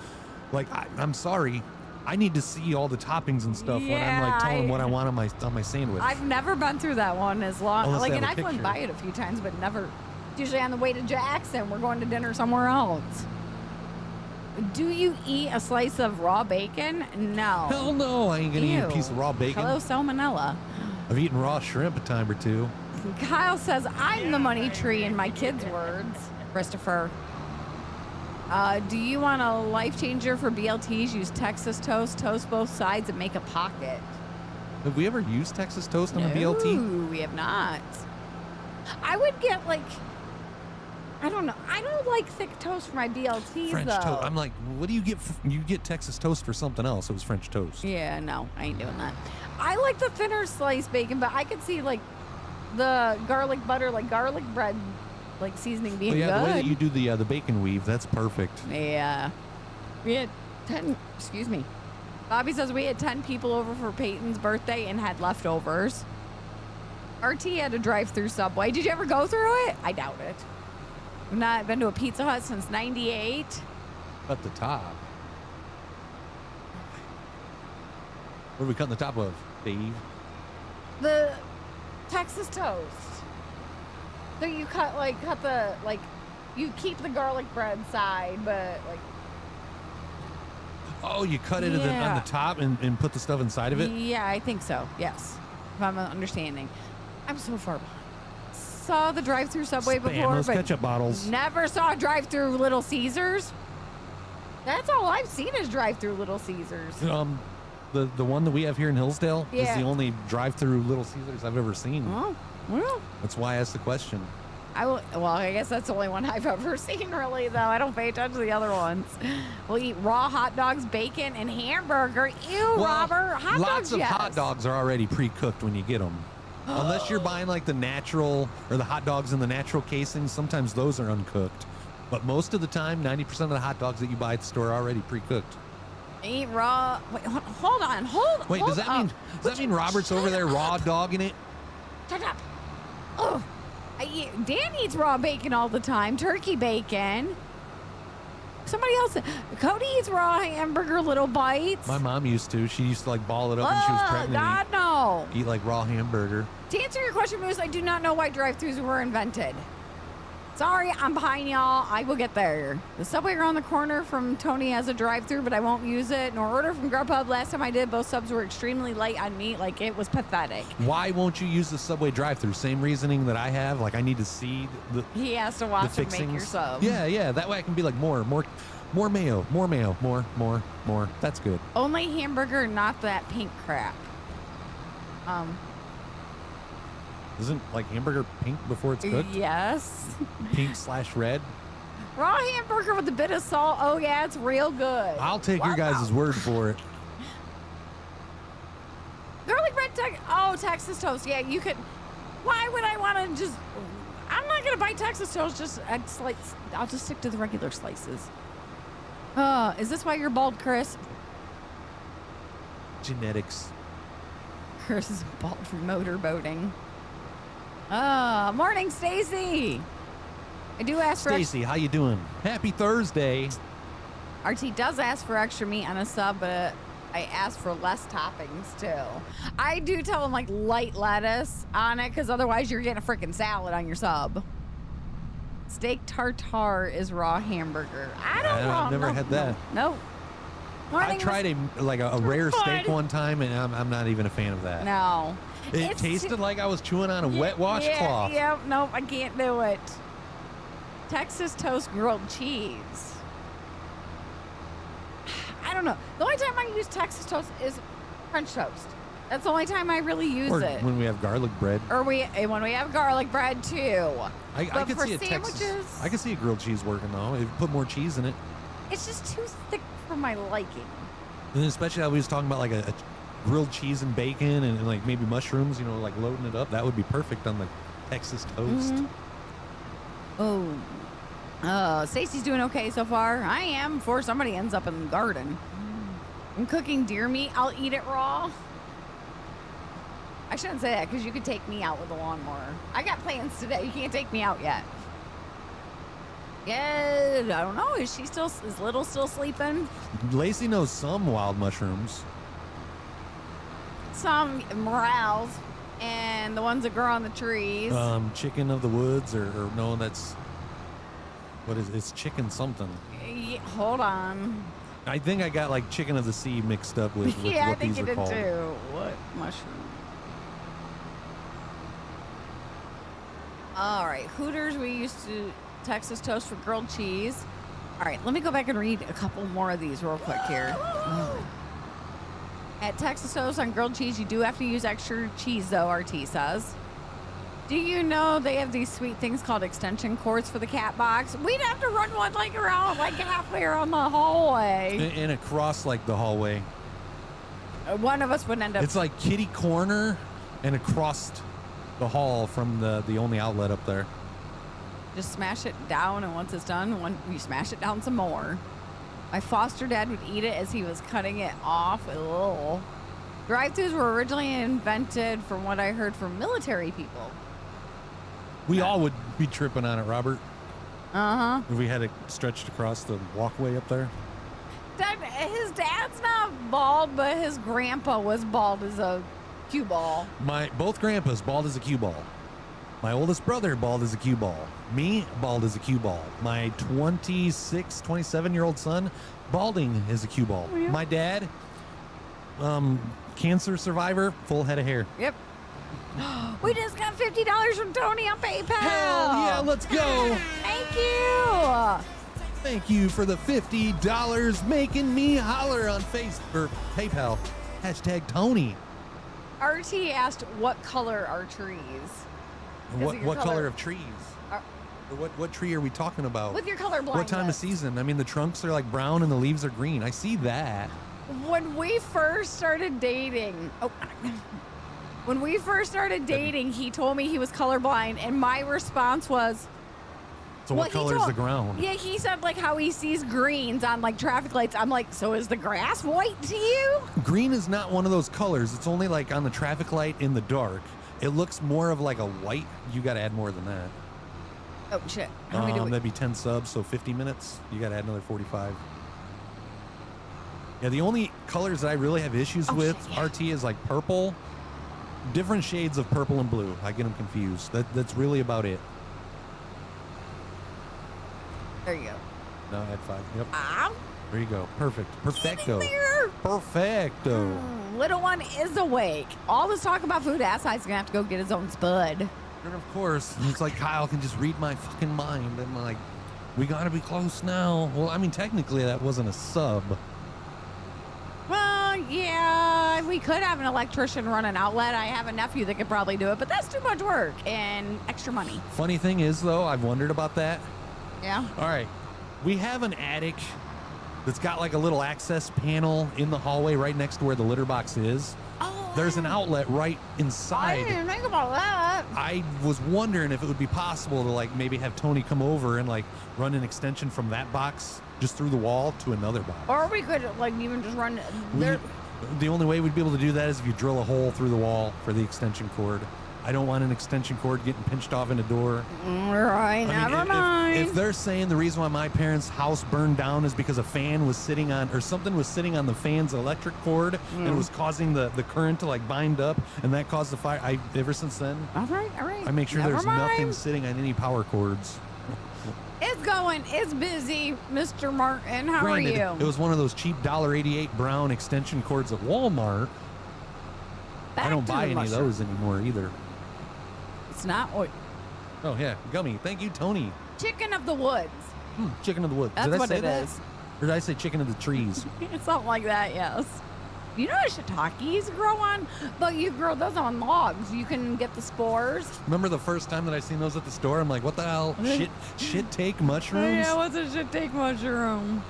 like, I'm sorry, I need to see all the toppings and stuff when I'm, like, telling what I want on my sandwich. I've never been through that one as long. Unless Like, they and have a I've went picture. by it a few times, but never. Usually on the way to Jackson, we're going to dinner somewhere else. Do you eat a slice of raw bacon? No. Hell no, I ain't gonna eat a Ew. piece of raw bacon. Hello, salmonella. I've eaten raw shrimp a time or two. Kyle says, I'm the money tree in my kids' words. Christopher. Do you want a life changer for BLTs? Use Texas toast, toast both sides, and make a pocket. Have we ever used Texas toast on a BLT? No, we have not. I would get like, I don't know. I don't like thick toast for my BLTs French though. toast. I'm like, what do you get? You get Texas toast for something else. It was French toast. Yeah, no, I ain't doing that. I like the thinner sliced bacon, but I could see like the garlic butter, like garlic bread, like seasoning being But yeah, good. the way that you do the bacon weave, that's perfect. Yeah. We had 10, excuse me. Bobby says we had 10 people over for Peyton's birthday and had leftovers. RT had a drive-through Subway. Did you ever go through it? I doubt it. I've not been to a Pizza Hut since 98. Cut the top. What are we cutting the top of, Dave? The Texas toast. So you you keep the garlic bread side, but like. Oh, you cut it on Yeah. the top and put the stuff inside of it? Yeah, I think so. Yes. If I'm understanding. I'm so far behind. Saw the drive-through Subway Spam before, those but ketchup bottles. never saw a drive-through Little Caesars. That's all I've seen is drive-through Little Caesars. The one that we have here in Hillsdale is Yeah. the only drive-through Little Caesars I've ever seen. Oh, well, That's why I asked the question. I guess that's the only one I've ever seen, really, though. I don't pay attention to the other ones. We'll eat raw hot dogs, bacon, and hamburger. Ew, Robert. Hot lots dogs, of yes. hot dogs are already pre-cooked when you get them. Unless you're buying like the natural or the hot dogs in the natural casing, sometimes those are uncooked. But most of the time, 90% of the hot dogs that you buy at the store are already pre-cooked. Eat raw. Wait, hold on. Wait, does that mean Robert's over there raw dogging it? Shut up. Oh, Dan eats raw bacon all the time. Turkey bacon. Somebody else. Cody eats raw hamburger little bites. My mom used to. She used to like ball it up when she was pregnant. God, no. Eat like raw hamburger. To answer your question, Moose, I do not know why drive-thrus were invented. Sorry, I'm behind y'all. I will get there. The Subway around the corner from Tony has a drive-thru, but I won't use it. Nor order from Grubhub. Last time I did, both subs were extremely light on meat. Like, it was pathetic. Why won't you use the Subway drive-thru? Same reasoning that I have. Like, I need to see the He has to watch and make your fixings. sub. Yeah. That way I can be like more mayo, more. That's good. Only hamburger, not that pink crap. Isn't like hamburger pink before it's cooked? Yes. Pink/red. Raw hamburger with a bit of salt. Oh, yeah, it's real good. I'll take your guys' word for it. Garlic bread, Texas toast. Yeah, you could. Why would I want to just. I'm not going to buy Texas toast. I'll just stick to the regular slices. Is this why you're bald, Chris? Genetics. Chris is bald from motorboating. Morning, Stacy. I do ask for. Stacy, how you doing? Happy Thursday. RT does ask for extra meat on a sub, but I asked for less toppings too. I do tell them like light lettuce on it because otherwise you're getting a freaking salad on your sub. Steak tartare is raw hamburger. I've never had that. No. I tried a rare steak one time, and I'm not even a fan of that. No. It tasted like I was chewing on a wet washcloth. Yeah, nope, I can't do it. Texas toast grilled cheese. I don't know. The only time I use Texas toast is French toast. That's the only time I really use it. When we have garlic bread. Or when we have garlic bread too. I could see I could see a grilled cheese working though. If you put more cheese in it. It's just too thick for my liking. And especially how we was talking about like a grilled cheese and bacon and like maybe mushrooms, like loading it up. That would be perfect on the Texas toast. Mm-hmm. Oh, Stacy's doing okay so far. I am before somebody ends up in the garden. I'm cooking deer meat. I'll eat it raw. I shouldn't say that because you could take me out with a lawnmower. I got plans today. You can't take me out yet. Yeah, I don't know. Is Little still sleeping? Lacey knows some wild mushrooms. Some morels and the ones that grow on the trees. Chicken of the woods or no, that's what is it? It's chicken something. Yeah, hold on. I think I got like chicken of the sea mixed up with yeah, what I think these you are did called. too. What mushroom? All right, Hooters. We used to Texas toast for grilled cheese. All right, let me go back and read a couple more of these real quick here. At Texas toast on grilled cheese, you do have to use extra cheese, though, RT says. Do you know they have these sweet things called extension cords for the cat box? We'd have to run one around halfway around the hallway. And across like the hallway. One of us would end up. It's like kitty corner and across the hall from the only outlet up there. Just smash it down, and once it's done, you smash it down some more. My foster dad would eat it as he was cutting it off. Ugh. Drive-thrus were originally invented, from what I heard, for military people. We all would be tripping on it, Robert. Uh-huh. If we had it stretched across the walkway up there. His dad's not bald, but his grandpa was bald as a cue ball. Both grandpas bald as a cue ball. My oldest brother bald as a cue ball. Me bald as a cue ball. My 27-year-old son balding as a cue ball. Yeah. My dad, cancer survivor, full head of hair. Yep. We just got $50 from Tony on PayPal. Hell yeah, let's go. Thank you. Thank you for the $50 making me holler on PayPal. Hashtag Tony. RT asked, what color are trees? What color of trees? Or what tree are we talking about? With your color blindness. What time of season? I mean, the trunks are like brown and the leaves are green. I see that. When we first started dating, he told me he was colorblind, and my response was, so what color is the ground? Yeah, he said how he sees greens on traffic lights. I'm like, so is the grass white to you? Green is not one of those colors. It's only on the traffic light in the dark. It looks more of like a white. You got to add more than that. Oh, shit. How do we do it? That'd be 10 subs, so 50 minutes. You got to add another 45. Yeah, the only colors that I really have issues with, RT, is purple. Different shades of purple and blue. I get them confused. That's really about it. There you go. No, add 5. Yep. Ow. There you go. Perfect. Perfecto. There. Perfecto. Little one is awake. All this talk about food, Assai's going to have to go get his own spud. And of course, it's like Kyle can just read my fucking mind. I'm like, we got to be close now. Well, I mean, technically that wasn't a sub. Well, yeah, we could have an electrician run an outlet. I have a nephew that could probably do it, but that's too much work and extra money. Funny thing is, though, I've wondered about that. Yeah. All right. We have an attic that's got a little access panel in the hallway right next to where the litter box is. Oh. There's an outlet right inside. I didn't think about that. I was wondering if it would be possible to maybe have Tony come over and run an extension from that box just through the wall to another box. Or we could even just run there. The only way we'd be able to do that is if you drill a hole through the wall for the extension cord. I don't want an extension cord getting pinched off in a door. All right, never mind. If they're saying the reason why my parents' house burned down is because a fan was sitting on, or something was sitting on the fan's electric cord and it was causing the current to like bind up, and that caused the fire. Ever since then, all right. I make sure there's nothing sitting on any power cords. It's busy, Mr. Martin. How Granted, are you? It was one of those cheap $1.88 brown extension cords at Walmart. I don't buy any of those anymore either. It's not what. Oh yeah, gummy. Thank you, Tony. Chicken of the woods. Chicken of the woods. That's did I what say it that? is. Or did I say chicken of the trees? It's something like that, yes. You know what shiitakes grow on? But you grow those on logs. You can get the spores. Remember the first time that I seen those at the store? I'm like, what the hell? Shit take mushrooms? Yeah, what's a shiitake mushroom?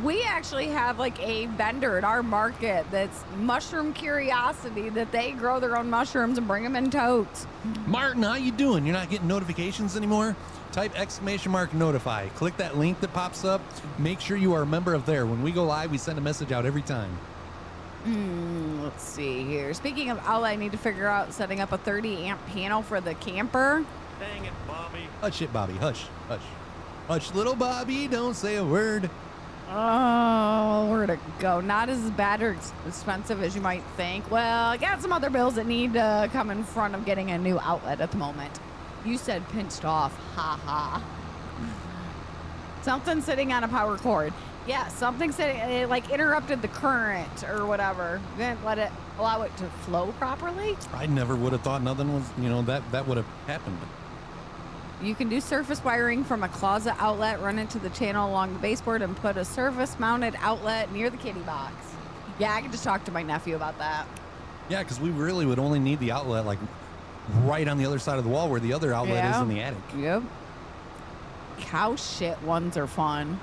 We actually have like a vendor at our market that's Mushroom Curiosity, that they grow their own mushrooms and bring them in totes. Martin, how you doing? You're not getting notifications anymore? Type !notify. Click that link that pops up. Make sure you are a member of there. When we go live, we send a message out every time. Let's see here. Speaking of outlet, I need to figure out setting up a 30 amp panel for the camper. Dang it, Bobby. Hush it, Bobby. Hush. Hush. Hush, little Bobby. Don't say a word. Oh, where'd it go? Not as bad or expensive as you might think. Well, I got some other bills that need to come in front of getting a new outlet at the moment. You said pinched off. Ha ha. Something sitting on a power cord. Yeah, something sitting, it like interrupted the current or whatever. Didn't allow it to flow properly. I never would have thought nothing was, that would have happened. You can do surface wiring from a closet outlet, run into the channel along the baseboard, and put a surface-mounted outlet near the kitty box. Yeah, I can just talk to my nephew about that. Yeah, because we really would only need the outlet like right on the other side of the wall where the other outlet is in the attic. Yep. Cow shit ones are fun.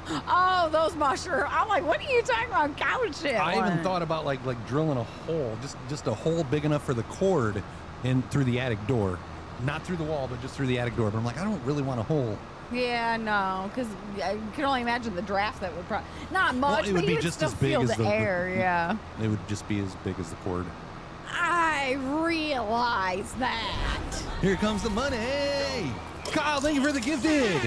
Oh, those mushrooms. I'm like, what are you talking about? Cow shit. I even thought about like drilling a hole, just a hole big enough for the cord in through the attic door. Not through the wall, but just through the attic door. But I'm like, I don't really want a hole. Yeah, no, because I can only imagine the draft that would probably not much. Well, it would be just as big as the air. Yeah, it would just be as big as the cord. I realize that. Here comes the money. Kyle, thank you for the gifted.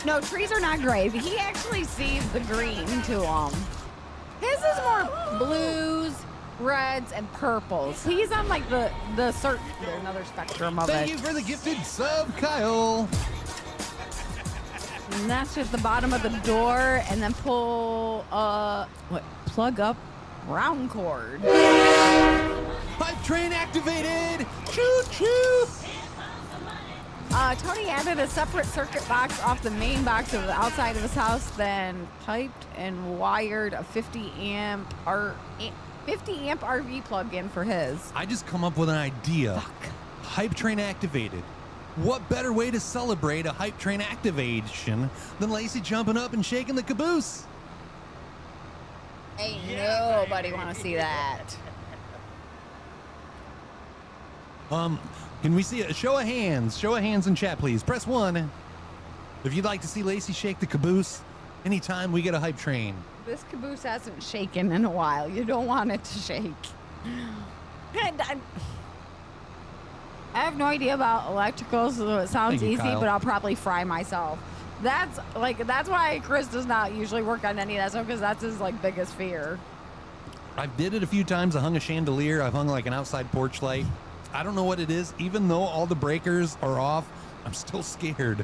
No, trees are not gray. He actually sees the green to them. His is more blues, reds, and purples. He's on like the certain another spectrum of Thank it. you for the gifted sub, Kyle. And that's just the bottom of the door, and then pull plug up round cord. Pipe train activated. Choo choo. Tony added a separate circuit box off the main box of the outside of his house, then piped and wired a 50 amp RV plug-in for his. I just come up with an idea. Fuck. Hype train activated. What better way to celebrate a hype train activation than Lacey jumping up and shaking the caboose? Ain't nobody want to see that. Can we see a show of hands? Show of hands in chat, please. Press 1 if you'd like to see Lacey shake the caboose anytime we get a hype train. This caboose hasn't shaken in a while. You don't want it to shake. And I have no idea about electrical, so it sounds Thank you, easy, Kyle. but I'll probably fry myself. That's why Chris does not usually work on any of that stuff, because that's his like biggest fear. I did it a few times. I hung a chandelier. I've hung like an outside porch light. I don't know what it is. Even though all the breakers are off, I'm still scared.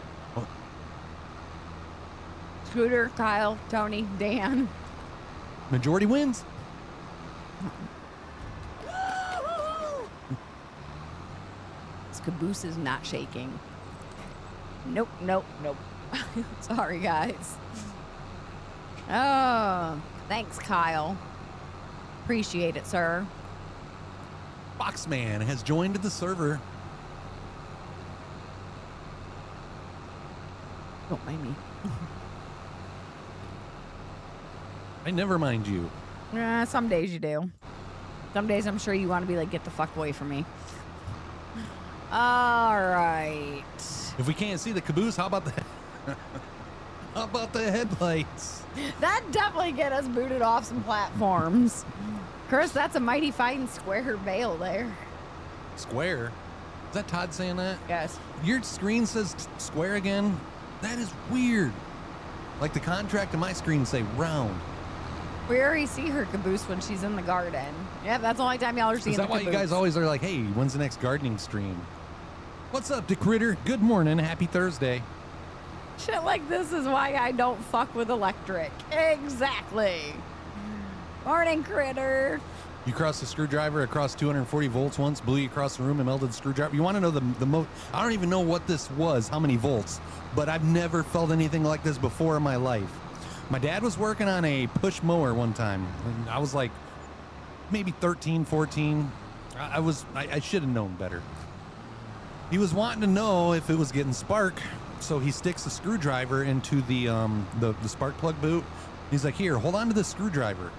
Scooter, Kyle, Tony, Dan. Majority wins. This caboose is not shaking. Nope, nope, nope. Sorry, guys. Oh, thanks, Kyle. Appreciate it, sir. Boxman has joined the server. Don't mind me. I never mind you. Some days you do. Some days I'm sure you want to be like, get the fuck away from me. All right. If we can't see the caboose, how about that? How about the headlights? That definitely get us booted off some platforms. Chris, that's a mighty fine square veil there. Square? Is that Todd saying that? Yes. Your screen says square again? That is weird. Like the contract on my screen say round. We already see her caboose when she's in the garden. Yeah, that's the only time y'all are seeing Is that the why caboose. you guys always are like, hey, when's the next gardening stream? What's up, Dick Ritter? Good morning. Happy Thursday. Shit like this is why I don't fuck with electric. Exactly. Morning, critter. You crossed the screwdriver across 240 volts once, blew you across the room and melted the screwdriver. You want to know the I don't even know what this was, how many volts, but I've never felt anything like this before in my life. My dad was working on a push mower one time, and I was like maybe 13, 14. I should have known better. He was wanting to know if it was getting spark, so he sticks the screwdriver into the spark plug boot. He's like, here, hold on to the screwdriver.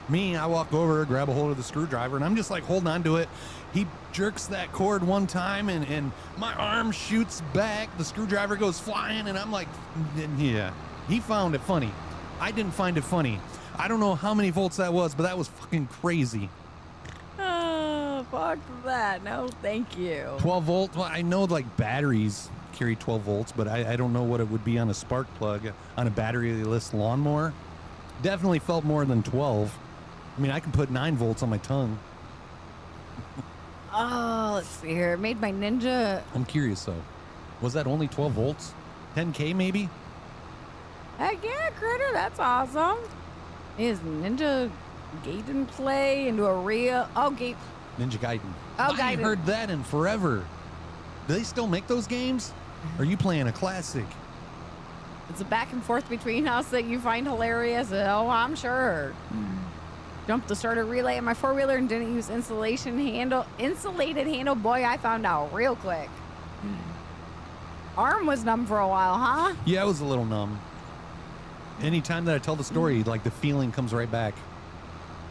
Me, I walk over, grab a hold of the screwdriver, and I'm just like holding on to it. He jerks that cord one time, and my arm shoots back. The screwdriver goes flying, and I'm like, yeah. He found it funny. I didn't find it funny. I don't know how many volts that was, but that was fucking crazy. Oh, fuck that. No, thank you. 12 volt? Well, I know like batteries carry 12 volts, but I don't know what it would be on a spark plug on a battery-less lawnmower. Definitely felt more than 12. I mean, I can put 9 volts on my tongue. Oh, let's see here. It made my Ninja. I'm curious though. Was that only 12 volts? 10K maybe? Heck yeah, critter. That's awesome. Is Ninja Gaiden play into a real. Oh, Gate. Ninja Gaiden. Oh, I Gaiden. ain't heard that in forever. Do they still make those games? Or are you playing a classic? It's a back and forth between us that you find hilarious. Oh, I'm sure. Jumped the starter relay on my four-wheeler and didn't use insulated handle. Boy, I found out real quick. Arm was numb for a while, huh? Yeah, it was a little numb. Anytime that I tell the story, like the feeling comes right back.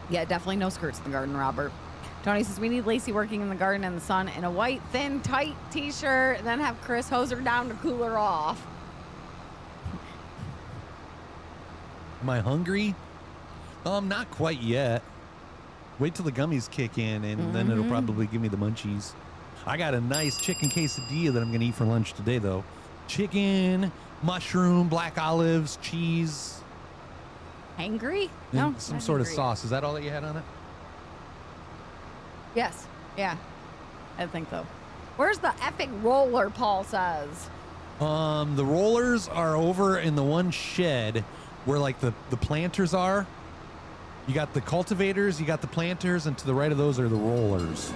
Yeah, definitely no skirts in the garden, Robert. Tony says we need Lacey working in the garden in the sun in a white, thin, tight t-shirt, and then have Chris hose her down to cool her off. Am I hungry? Not quite yet. Wait till the gummies kick in, and then it'll probably give me the munchies. I got a nice chicken quesadilla that I'm going to eat for lunch today, though. Chicken, mushroom, black olives, cheese. Hangry? And No, some not sort of hangry. sauce. Is that all that you had on it? Yes. Yeah. I think so. Where's the epic roller, Paul says? The rollers are over in the one shed where like the planters are. You got the cultivators, you got the planters, and to the right of those are the rollers.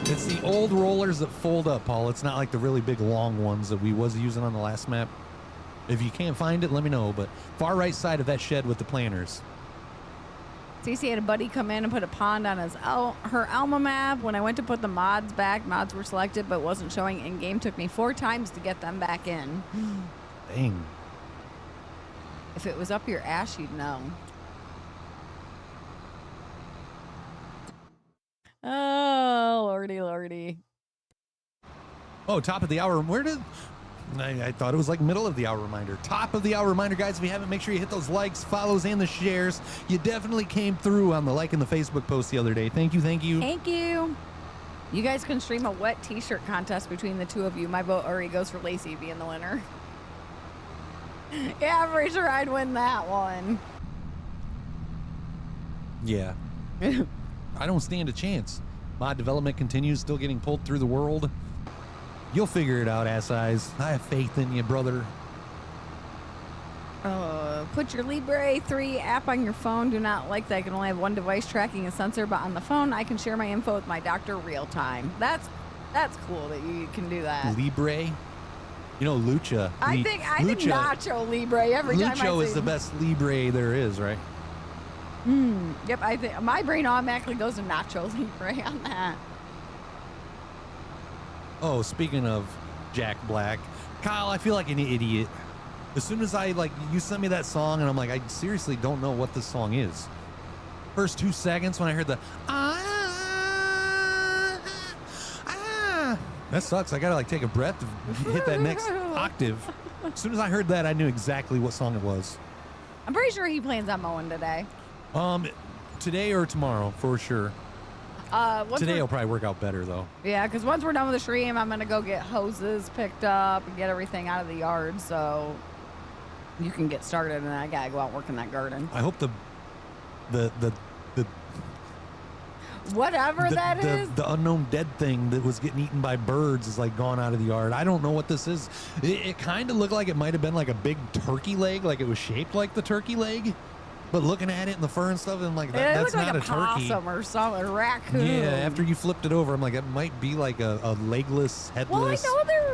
It's the old rollers that fold up, Paul. It's not like the really big long ones that we was using on the last map. If you can't find it, let me know. But far right side of that shed with the planters. Cece had a buddy come in and put a pond on her Alma map. When I went to put the mods back, mods were selected but wasn't showing in game. Took me 4 times to get them back in. Dang. If it was up your ass, you'd know. Oh, lordy, lordy. Oh, top of the hour. Where did... I thought it was like middle of the hour reminder. Top of the hour reminder, guys. If you haven't, make sure you hit those likes, follows, and the shares. You definitely came through on the like and the Facebook post the other day. Thank you, thank you. Thank you. You guys can stream a wet t-shirt contest between the two of you. My vote already goes for Lacey being the winner. Yeah, I'm pretty sure I'd win that one. Yeah. I don't stand a chance. Mod development continues, still getting pulled through the world. You'll figure it out, ass eyes. I have faith in you, brother. Put your Libre 3 app on your phone. Do not like that. I can only have one device tracking a sensor, but on the phone, I can share my info with my doctor real time. That's cool that you can do that. Libre? You know, Lucha. I think Nacho Libre every time I see Lucho is the best Libre there is, right? Yep, I think my brain automatically goes to Nacho Libre on that. Oh, speaking of Jack Black, Kyle, I feel like an idiot. As soon as you sent me that song, and I'm like, I seriously don't know what this song is. First 2 seconds when I heard the that sucks. I gotta take a breath to hit that next octave. As soon as I heard that, I knew exactly what song it was. I'm pretty sure he plans on mowing today. Today or tomorrow, for sure. Today will probably work out better, though. Yeah, because once we're done with the stream, I'm going to go get hoses picked up and get everything out of the yard so you can get started, and I got to go out and work in that garden. I hope the Whatever that is. The unknown dead thing that was getting eaten by birds is like gone out of the yard. I don't know what this is. It kind of looked like it might have been like a big turkey leg, like it was shaped like the turkey leg. But looking at it and the fur and stuff, I'm like, that's not a turkey. Possum or something, a raccoon. Yeah, after you flipped it over, I'm like, it might be like a legless, headless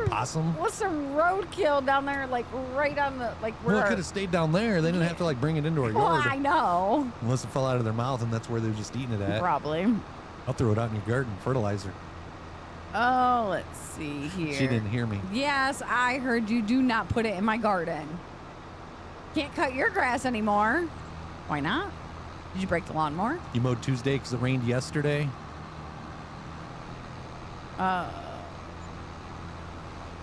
possum. Was some roadkill down there, like right on the Well, it could have stayed down there. They didn't have to like bring it into our Well, yard. I know. Unless it fell out of their mouth and that's where they're just eating it at. Probably. I'll throw it out in your garden, fertilizer. Oh, let's see here. She didn't hear me. Yes, I heard you. Do not put it in my garden. Can't cut your grass anymore. Why not? Did you break the lawnmower? You mowed Tuesday because it rained yesterday? I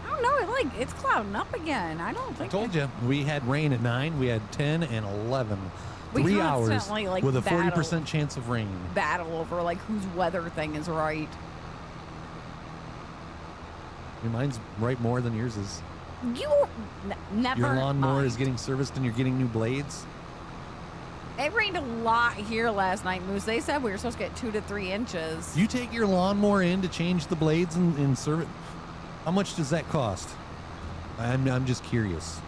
don't know. It's clouding up again. I don't think. I told you. We had rain at 9. We had 10 and 11. We 3 hours constantly, with a battle 40% chance of rain. Battle over whose weather thing is right. Mine's right more than yours is. Never. Your lawnmower mind. is getting serviced and you're getting new blades? It rained a lot here last night, Moose. They said we were supposed to get 2 to 3 inches. You take your lawnmower in to change the blades and serve it. How much does that cost? I'm just curious.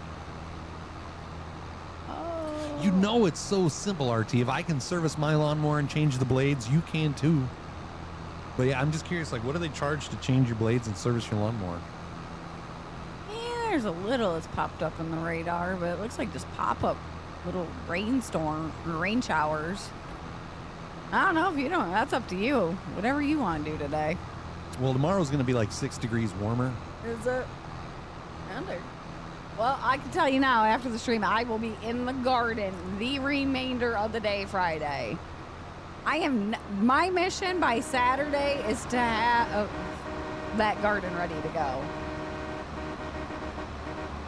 Oh. You know it's so simple, RT. If I can service my lawnmower and change the blades, you can too. But yeah, I'm just curious, what do they charge to change your blades and service your lawnmower? Yeah, there's a little that's popped up in the radar, but it looks like just pop-up little rain showers. I don't know if you don't. That's up to you. Whatever you want to do today. Well, tomorrow's going to be like 6 degrees warmer. Is it? Under. Well, I can tell you now, after the stream, I will be in the garden the remainder of the day Friday. My mission by Saturday is to have that garden ready to go.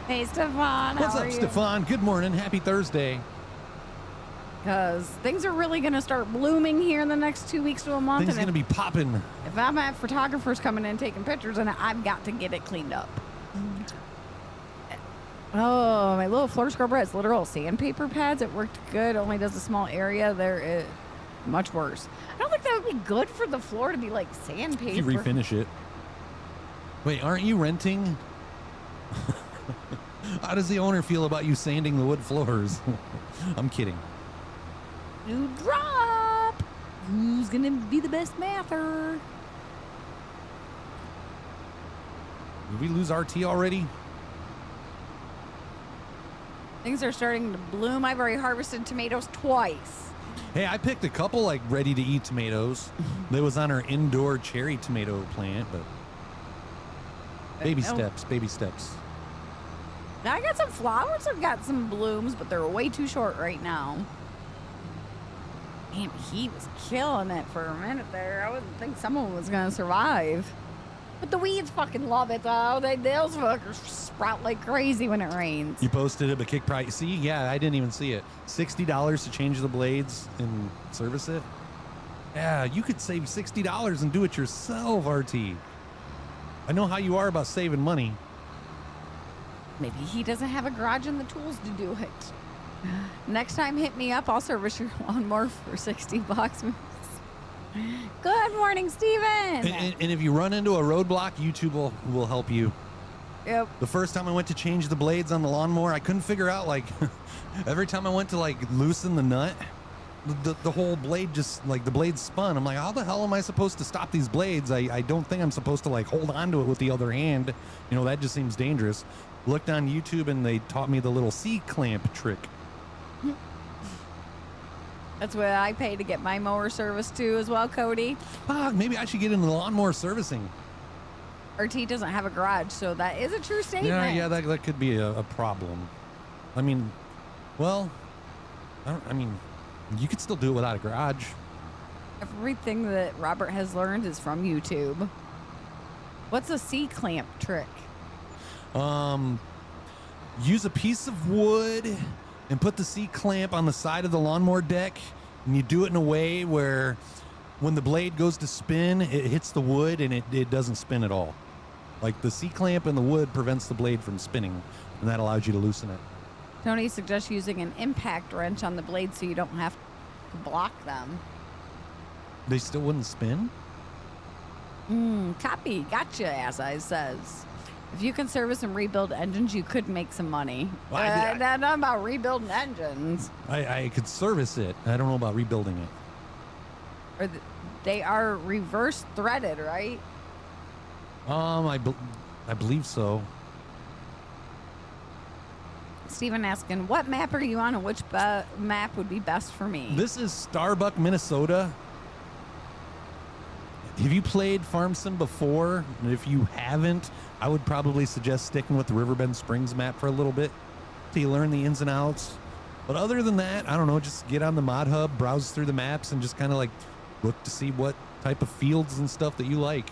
Hey, Stefan. What's how up, are you? Stefan? Good morning. Happy Thursday. Because things are really going to start blooming here in the next 2 weeks to a month. Things going to be popping. If I'm at photographers coming in taking pictures, and I've got to get it cleaned up. Oh, my little floor scrubber has literal sandpaper pads. It worked good. Only does a small area. There is much worse. I don't think that would be good for the floor to be like sandpaper. If you refinish it. Wait, aren't you renting? How does the owner feel about you sanding the wood floors? I'm kidding. New drop. Who's gonna be the best mather? Did we lose RT already? Things are starting to bloom. I've already harvested tomatoes twice. Hey, I picked a couple ready to eat tomatoes. That was on our indoor cherry tomato plant, but baby steps, baby steps. Now I got some flowers. I've got some blooms, but they're way too short right now. Damn, he was killing it for a minute there. I wouldn't think someone was gonna survive. But the weeds fucking love it though. Those fuckers sprout like crazy when it rains. You posted it, but kick price. See, yeah, I didn't even see it. $60 to change the blades and service it. Yeah, you could save $60 and do it yourself, RT. I know how you are about saving money. Maybe he doesn't have a garage and the tools to do it. Next time, hit me up. I'll service your lawnmower for $60. Good morning, Steven. And if you run into a roadblock, YouTube will help you. Yep. The first time I went to change the blades on the lawnmower, I couldn't figure out, every time I went to, loosen the nut, the whole blade just, the blade spun. I'm like, how the hell am I supposed to stop these blades? I don't think I'm supposed to, hold on to it with the other hand. That just seems dangerous. Looked on YouTube, and they taught me the little C-clamp trick. That's what I pay to get my mower serviced too as well, Cody. Maybe I should get into lawnmower servicing. RT doesn't have a garage, so that is a true statement. Yeah, that could be a problem. I mean, well, you could still do it without a garage. Everything that Robert has learned is from YouTube. What's a C-clamp trick? use a piece of wood and put the C-clamp on the side of the lawnmower deck, and you do it in a way where when the blade goes to spin, it hits the wood and it doesn't spin at all. Like the C-clamp in the wood prevents the blade from spinning, and that allows you to loosen it. Tony suggests using an impact wrench on the blade so you don't have to block them. They still wouldn't spin? Copy. Gotcha, as I says. If you can service and rebuild engines, you could make some money. Well, Not about rebuilding engines. I could service it. I don't know about rebuilding it. Or they are reverse threaded, right? I believe so. Steven asking, what map are you on and which map would be best for me? This is Starbuck, Minnesota. Have you played Farm Sim before? And if you haven't, I would probably suggest sticking with the Riverbend Springs map for a little bit till you learn the ins and outs. But other than that, I don't know, just get on the mod hub, browse through the maps, and just kind of like look to see what type of fields and stuff that you like.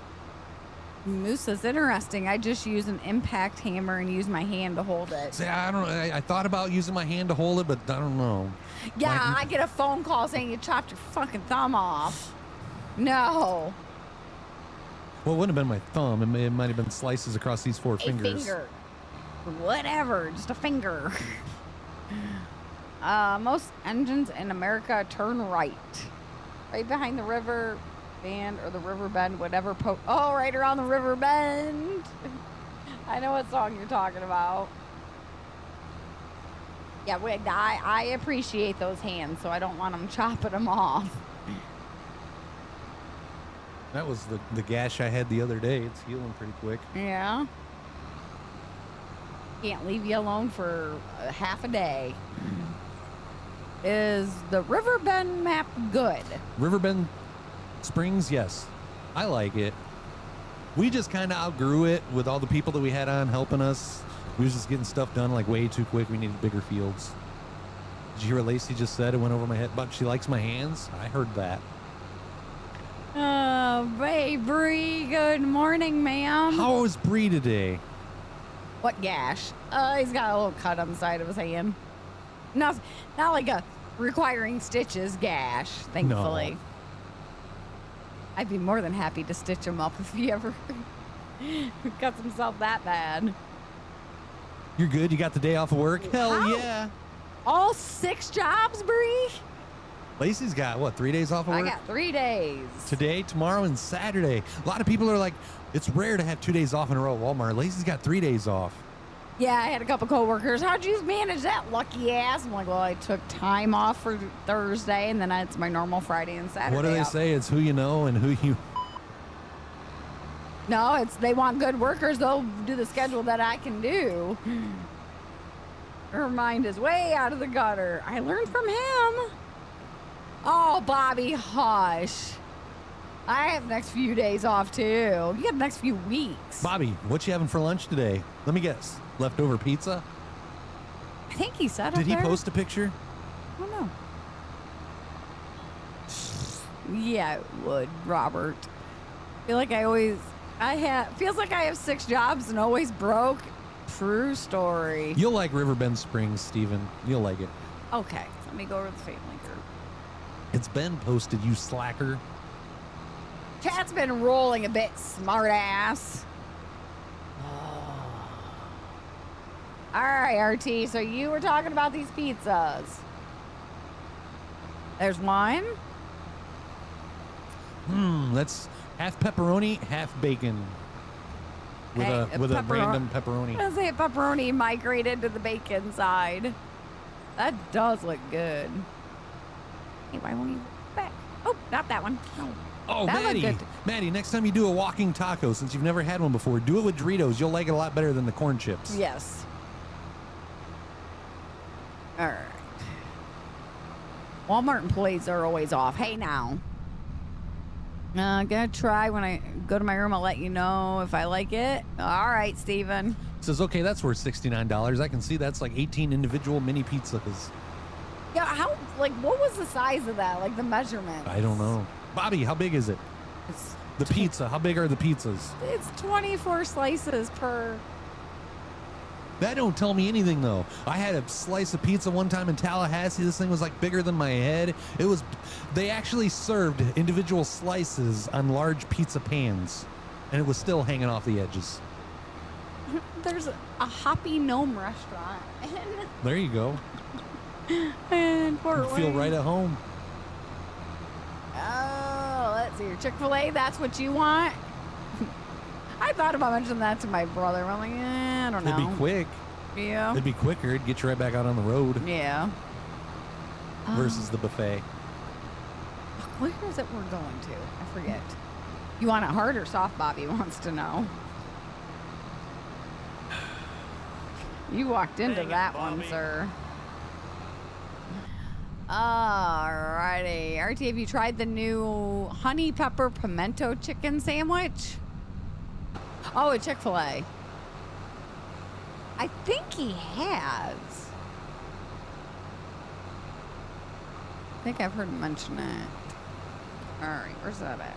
Moose says, interesting. I just use an impact hammer and use my hand to hold it. See, I don't know. I thought about using my hand to hold it, but I don't know. Yeah, I get a phone call saying you chopped your fucking thumb off. No. Well, it wouldn't have been my thumb. It might have been slices across these 4 fingers. A finger. Whatever, just a finger. Most engines in America turn right. Right behind the river bend or the river bend, whatever. Right around the river bend. I know what song you're talking about. Yeah, I appreciate those hands, so I don't want them chopping them off. That was the gash I had the other day. It's healing pretty quick. Yeah. Can't leave you alone for half a day. Is the Riverbend map good? Riverbend Springs, yes. I like it. We just kind of outgrew it with all the people that we had on helping us. We was just getting stuff done like way too quick. We needed bigger fields. Did you hear what Lacey just said? It went over my head, but she likes my hands. I heard that. Oh, hey, Bree. Good morning, ma'am. How was Bree today? What gash? He's got a little cut on the side of his hand. Not like a requiring stitches gash, thankfully. No. I'd be more than happy to stitch him up if he ever cuts himself that bad. You're good? You got the day off of work? Hell How? yeah. All 6 jobs, Bree? Lacey's got, what, 3 days off of work? I got 3 days. Today, tomorrow, and Saturday. A lot of people are like, it's rare to have 2 days off in a row at Walmart. Lacey's got 3 days off. Yeah, I had a couple coworkers. How'd you manage that, lucky ass? I'm like, well, I took time off for Thursday, and then it's my normal Friday and Saturday. What do they off. say? It's who you know and who you... No, they want good workers. They'll do the schedule that I can do. Her mind is way out of the gutter. I learned from him. Oh, Bobby, hush. I have the next few days off, too. You got the next few weeks. Bobby, what you having for lunch today? Let me guess. Leftover pizza? I think he said Did up he there. post a picture? I don't know. Yeah, it would, Robert. Feels like I have 6 jobs and always broke. True story. You'll like Riverbend Springs, Steven. You'll like it. Okay, let me go over the family group. It's been posted, you slacker. Chat's been rolling a bit, smart ass. All right, RT, so you were talking about these pizzas. There's one. That's half pepperoni, half bacon. With a random pepperoni. I was say pepperoni migrated to the bacon side. That does look good. Hey, why won't you back? Oh, not that one. No. Oh, That looked good. Maddie, next time you do a walking taco, since you've never had one before, do it with Doritos. You'll like it a lot better than the corn chips. Yes. All right. Walmart employees are always off. Hey, now. Gonna try when I go to my room. I'll let you know if I like it. All right, Steven. Says, okay, that's worth $69. I can see that's like 18 individual mini pizzas. Yeah, what was the size of that? Like the measurement? I don't know. Bobby, how big is it? It's The pizza, how big are the pizzas? It's 24 slices per. That don't tell me anything, though. I had a slice of pizza one time in Tallahassee. This thing was like bigger than my head. They actually served individual slices on large pizza pans, and it was still hanging off the edges. There's a Hoppy Gnome restaurant. There you go. And Fort You feel Wayne. right at home. Oh, let's see. Your Chick-fil-A, that's what you want? I thought about mentioning that to my brother. I'm like, I don't know. It'd be quick. Yeah. It'd be quicker. It'd get you right back out on the road Yeah. versus the buffet. Where is it we're going to? I forget. You want it hard or soft, Bobby wants to know. You walked into that one, sir. Alrighty. RT, have you tried the new honey pepper pimento chicken sandwich? Oh, at Chick-fil-A. I think he has. I think I've heard him mention it. All right, where's that at?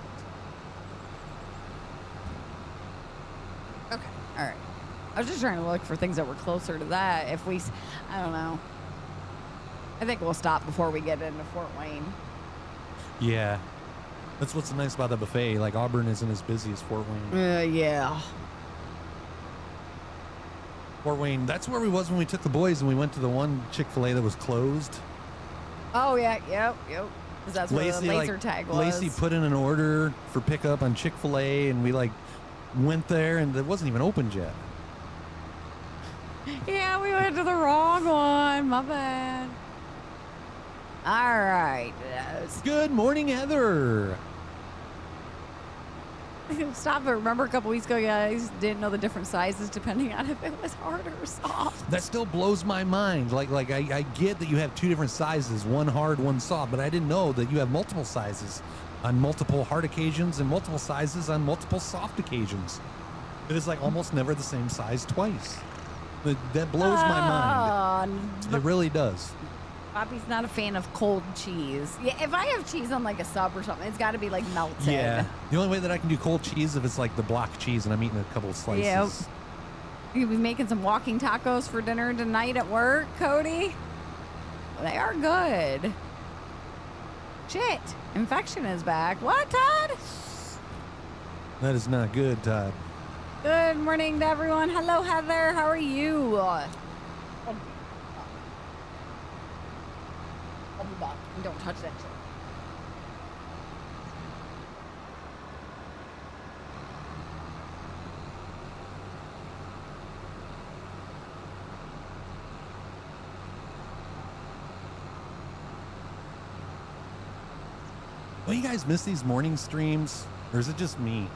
Okay, all right. I was just trying to look for things that were closer to that. I don't know. I think we'll stop before we get into Fort Wayne. Yeah. That's what's nice about the buffet. Like, Auburn isn't as busy as Fort Wayne. Yeah. Fort Wayne, that's where we was when we took the boys and we went to the one Chick-fil-A that was closed. Oh, yeah, yep. Because that's where the laser tag was. Lacey put in an order for pickup on Chick-fil-A, and we, went there, and it wasn't even opened yet. Yeah, we went to the wrong one. My bad. All right. Good morning, Heather. Stop it. Remember a couple weeks ago, you guys didn't know the different sizes depending on if it was hard or soft. That still blows my mind. I get that you have two different sizes, one hard, one soft, but I didn't know that you have multiple sizes on multiple hard occasions and multiple sizes on multiple soft occasions. It is almost never the same size twice. That blows my mind. It really does. Bobby's not a fan of cold cheese. Yeah, if I have cheese on a sub or something, it's got to be melted. Yeah. The only way that I can do cold cheese if it's the block cheese and I'm eating a couple of slices. Yep. You'll be making some walking tacos for dinner tonight at work, Cody. They are good. Shit. Infection is back. What, Todd? That is not good, Todd. Good morning to everyone. Hello, Heather. How are you? I'll be back. Don't touch that shit. Don't you guys miss these morning streams? Or is it just me?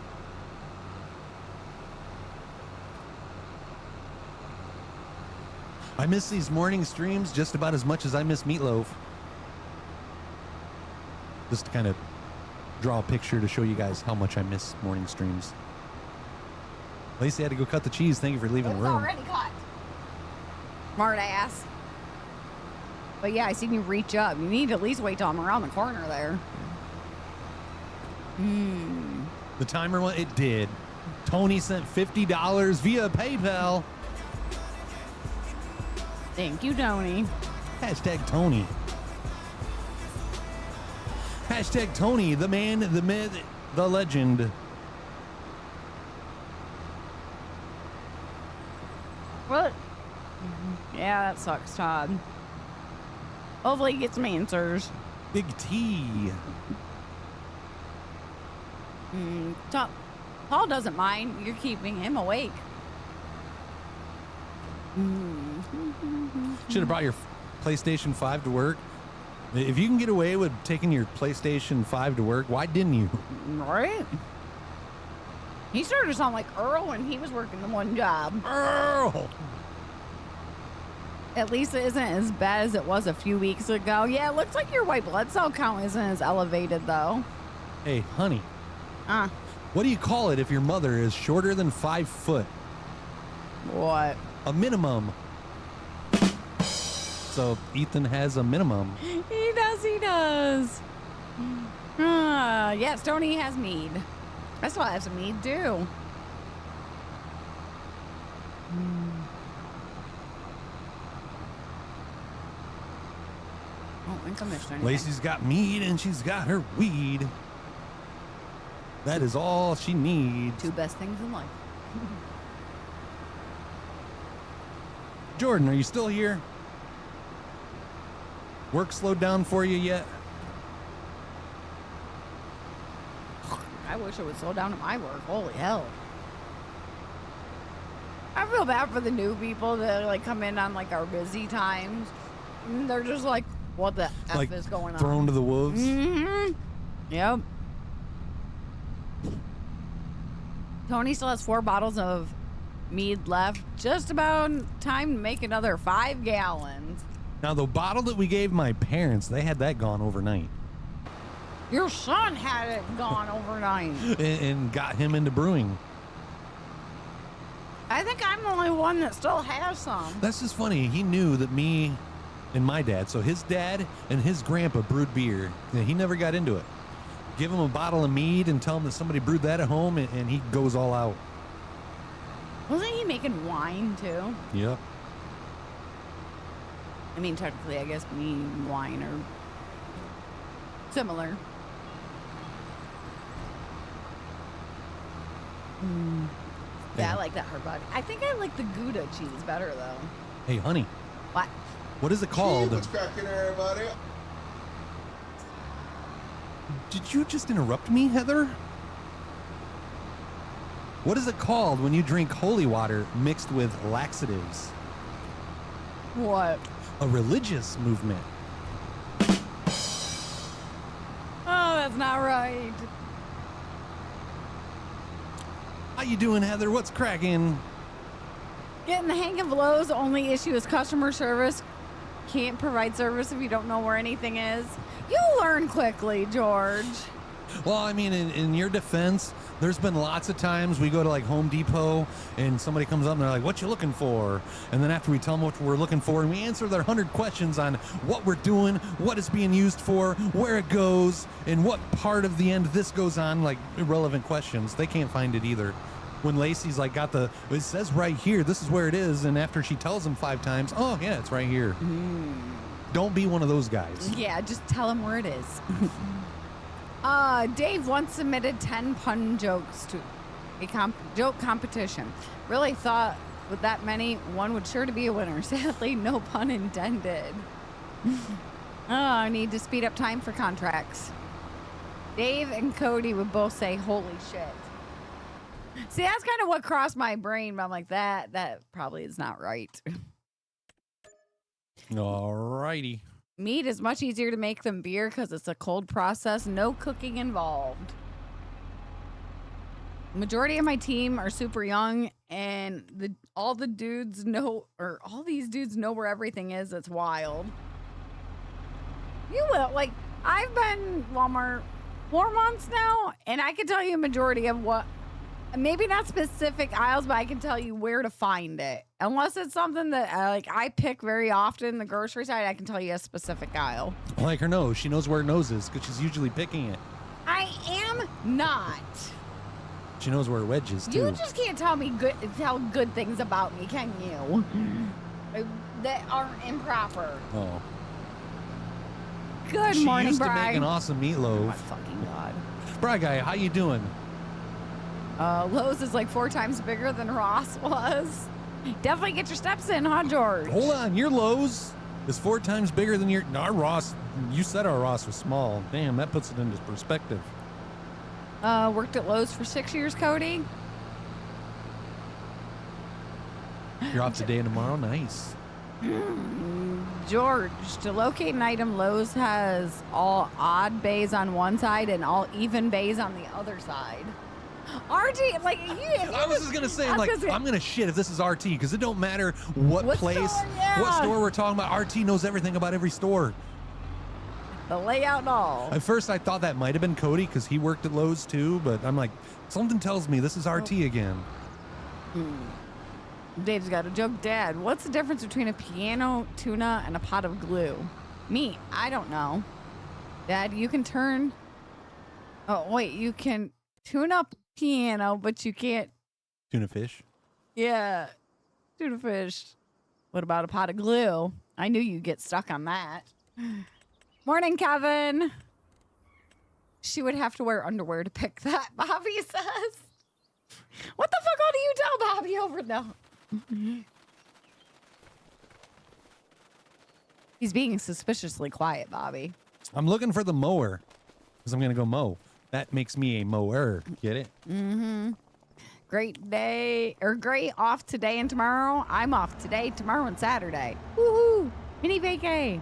I miss these morning streams just about as much as I miss Meatloaf. Just to kind of draw a picture to show you guys how much I miss morning streams. Lacey had to go cut the cheese. Thank you for leaving the room. Already cut. Smart ass. But yeah, I seen you reach up. You need to at least wait till I'm around the corner there. The timer went. It did. Tony sent $50 via PayPal. Thank you, Tony. Hashtag Tony. Hashtag Tony, the man, the myth, the legend. What? Yeah, that sucks, Todd. Hopefully he gets some answers. Big T. Paul doesn't mind. You're keeping him awake. Should have brought your PlayStation 5 to work. If you can get away with taking your PlayStation 5 to work, why didn't you? Right? He started to sound like Earl when he was working the one job. Earl! At least it isn't as bad as it was a few weeks ago. Yeah, it looks like your white blood cell count isn't as elevated, though. Hey, honey. What do you call it if your mother is shorter than 5 foot? What? A minimum. So Ethan has a minimum. He does. Yes, Tony has mead. I still have some mead, too. Oh, and commissioner. Lacey's got mead and she's got her weed. That is all she needs. Two best things in life. Jordan, are you still here? Work slowed down for you yet? I wish it would slow down at my work. Holy hell. I feel bad for the new people that like come in on like our busy times. And they're just like, what the F Like is going on? thrown to the wolves? Mm-hmm. Yep. Tony still has 4 bottles of mead left. Just about time to make another 5 gallons. Now, the bottle that we gave my parents, they had that gone overnight. Your son had it gone overnight. And got him into brewing. I think I'm the only one that still has some. That's just funny. He knew that me and my dad, so his dad and his grandpa brewed beer. And he never got into it. Give him a bottle of mead and tell him that somebody brewed that at home, and he goes all out. Wasn't he making wine too? Yep. I mean, technically, I guess mead and wine are similar. Yeah, I like that hard body. I think I like the Gouda cheese better though. Hey, honey. What? What is it called? What's cracking, everybody? Did you just interrupt me, Heather? What is it called when you drink holy water mixed with laxatives? What? A religious movement. Oh, that's not right. How you doing, Heather? What's cracking? Getting the hang of Lowe's only issue is customer service. Can't provide service if you don't know where anything is. You'll learn quickly, George. Well, I mean, in your defense, there's been lots of times we go to like Home Depot and somebody comes up and they're like, what you looking for? And then after we tell them what we're looking for and we answer their 100 questions on what we're doing, what it's being used for, where it goes, and what part of the end this goes on, like irrelevant questions, they can't find it either. When Lacey's like it says right here, this is where it is. And after she tells them 5 times, oh yeah, it's right here. Don't be one of those guys. Yeah, just tell him where it is. Dave once submitted 10 pun jokes to a joke competition. Really thought with that many, one would sure to be a winner. Sadly, no pun intended. I need to speed up time for contracts. Dave and Cody would both say, holy shit. See, that's kind of what crossed my brain, but I'm like, that probably is not right. All righty. Mead is much easier to make than beer because it's a cold process, no cooking involved. Majority of my team are super young, and all these dudes know where everything is. It's wild. You will, like, I've been Walmart 4 months now, and I can tell you a majority of what, maybe not specific aisles, but I can tell you where to find it. Unless it's something that I pick very often, the grocery side, I can tell you a specific aisle. Like her nose. She knows where her nose is because she's usually picking it. I am not. She knows where her wedge is, too. You just can't tell good things about me, can you? That aren't improper. Oh. Good She morning, used to Bri. make an awesome Oh, my meatloaf. fucking God. Bri guy, how you doing? Lowe's is like 4 times bigger than Ross was. Definitely get your steps in, huh, George? Hold on, your Lowe's is 4 times bigger than our Ross. You said our Ross was small. Damn, that puts it into perspective. Worked at Lowe's for 6 years, Cody. You're off today and tomorrow? Nice. George, to locate an item, Lowe's has all odd bays on one side and all even bays on the other side. RT, like, I was just gonna say, I was like, gonna say- I'm gonna shit if this is RT because it don't matter what place, store, yeah. what store we're talking about. RT knows everything about every store. The layout and all. At first, I thought that might have been Cody because he worked at Lowe's too, but I'm like, something tells me this is RT again. Dave's got a joke. Dad, what's the difference between a piano, tuna, and a pot of glue? Me, I don't know. Dad, you can turn. Oh, wait, you can tune up piano, but you can't. Tuna fish. Yeah, tuna fish. What about a pot of glue? I knew you'd get stuck on that. Morning, Kevin. She would have to wear underwear to pick that, Bobby says. What the fuck all do you tell Bobby over there? He's being suspiciously quiet, Bobby. I'm looking for the mower because I'm going to go mow. That makes me a mower. Get it? Mm-hmm. Great day, or great off today and tomorrow. I'm off today, tomorrow, and Saturday. Woohoo! Mini vacay.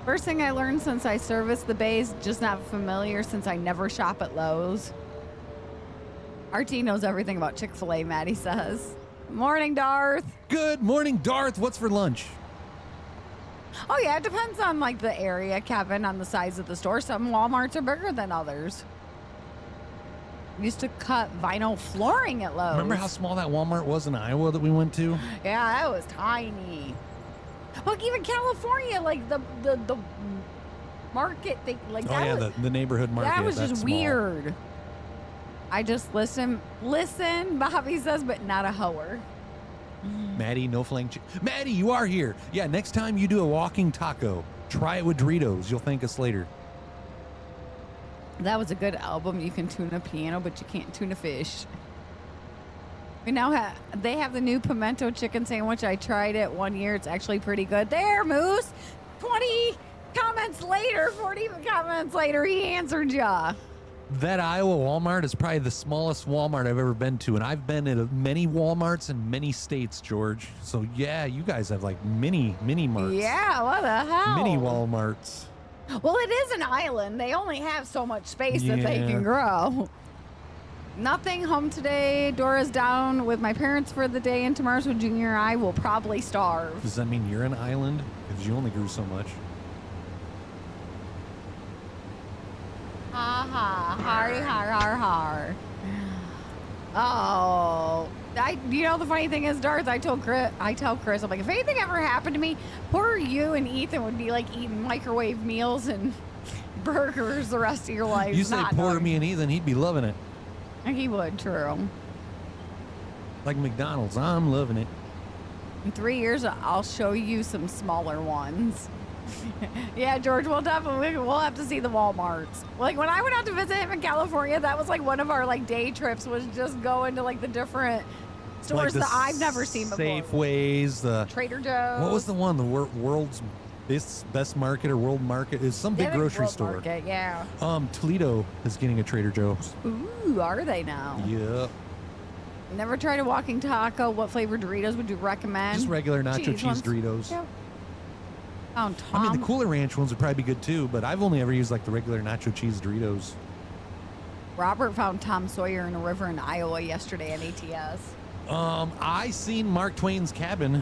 First thing I learned since I serviced the bays, just not familiar since I never shop at Lowe's. RT knows everything about Chick-fil-A, Maddie says. Morning, Darth. Good morning, Darth. What's for lunch? Oh, yeah, it depends on, like, the area, Kevin, on the size of the store. Some Walmarts are bigger than others. Used to cut vinyl flooring at Lowe's. Remember how small that Walmart was in Iowa that we went to? Yeah, that was tiny. Look, even California, like the market thing, like Oh, that yeah, was, the neighborhood market. that was that's just small. weird. I just listen, Bobby says, but not a hoer. Maddie, no flang. Maddie, you are here. Yeah, next time you do a walking taco, try it with Doritos. You'll thank us later. That was a good album. You can tune a piano, but you can't tune a fish. We now they have the new pimento chicken sandwich. I tried it 1 year. It's actually pretty good. There, Moose. 20 comments later, 40 comments later, he answered ya. That Iowa Walmart is probably the smallest Walmart I've ever been to, and I've been at many Walmarts in many states, George. So yeah, you guys have like mini marts. Yeah, what the hell? Mini Walmarts. Well, it is an island. They only have so much space that they Yeah. can grow. Nothing home today. Dora's down with my parents for the day, and tomorrow, so Junior and I will probably starve. Does that mean you're an island? Because you only grew so much. Ha ha, har har har har. Oh, you know the funny thing is, Darth, I tell Chris, I'm like, if anything ever happened to me, poor you and Ethan would be like eating microwave meals and burgers the rest of your life. You say poor me and Ethan, he'd be loving it. He would, true. Like McDonald's, I'm loving it. In 3 years, I'll show you some smaller ones. Yeah, George, we'll have to see the Walmarts. Like when I went out to visit him in California, that was like one of our like day trips, was just going to like the different stores Like that I've never seen before. Safeways, the Trader Joe's. what was the one? The world's best market or world market is some big Yeah, the grocery World store. Market, yeah. Toledo is getting a Trader Joe's. Ooh, are they now? Yeah. Never tried a walking taco. What flavor Doritos would you recommend? Just regular nacho cheese ones. Doritos. Yeah. Found Tom. I mean, the Cooler Ranch ones would probably be good too, but I've only ever used like the regular nacho cheese Doritos. Robert found Tom Sawyer in a river in Iowa yesterday at ATS. I seen Mark Twain's cabin.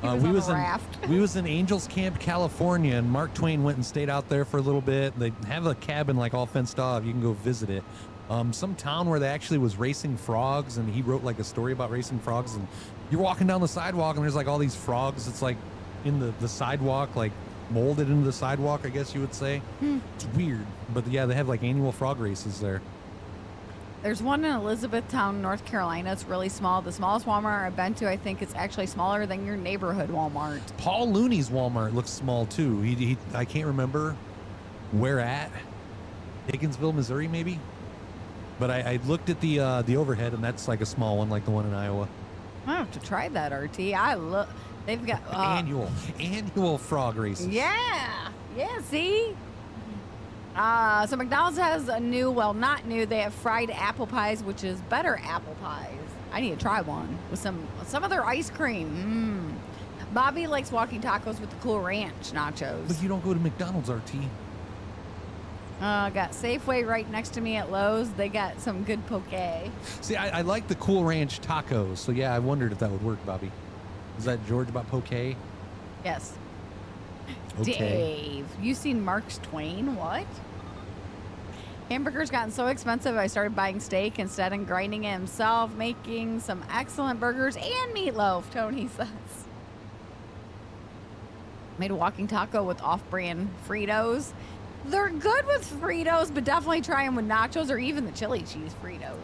He was on a raft. We was in Angels Camp, California, and Mark Twain went and stayed out there for a little bit. They have a cabin like all fenced off. You can go visit it. Some town where they actually was racing frogs, and he wrote like a story about racing frogs. And you're walking down the sidewalk, and there's like all these frogs. It's like in the sidewalk, like molded into the sidewalk, I guess you would say. It's weird, but yeah, they have like annual frog races there. There's one in Elizabethtown, North Carolina. It's really small. The smallest Walmart I've been to, I think it's actually smaller than your neighborhood Walmart. Paul Looney's Walmart looks small too. He I can't remember where at. Higginsville, Missouri, maybe. But I looked at the overhead, and that's like a small one, like the one in Iowa. I have to try that, RT. They've got Annual frog races. Yeah. See? So McDonald's has a new, well, not new. They have fried apple pies, which is better apple pies. I need to try one with some of their ice cream. Bobby likes walking tacos with the Cool Ranch nachos. But you don't go to McDonald's, RT. Got Safeway right next to me at Lowe's. They got some good poke. See, I like the Cool Ranch tacos. So yeah, I wondered if that would work, Bobby. Is that George about poke? Yes. Okay. Dave, you seen Mark Twain? What? Hamburgers gotten so expensive, I started buying steak instead and grinding it himself, making some excellent burgers and meatloaf, Tony says. Made a walking taco with off-brand Fritos. They're good with Fritos, but definitely try them with nachos or even the chili cheese Fritos.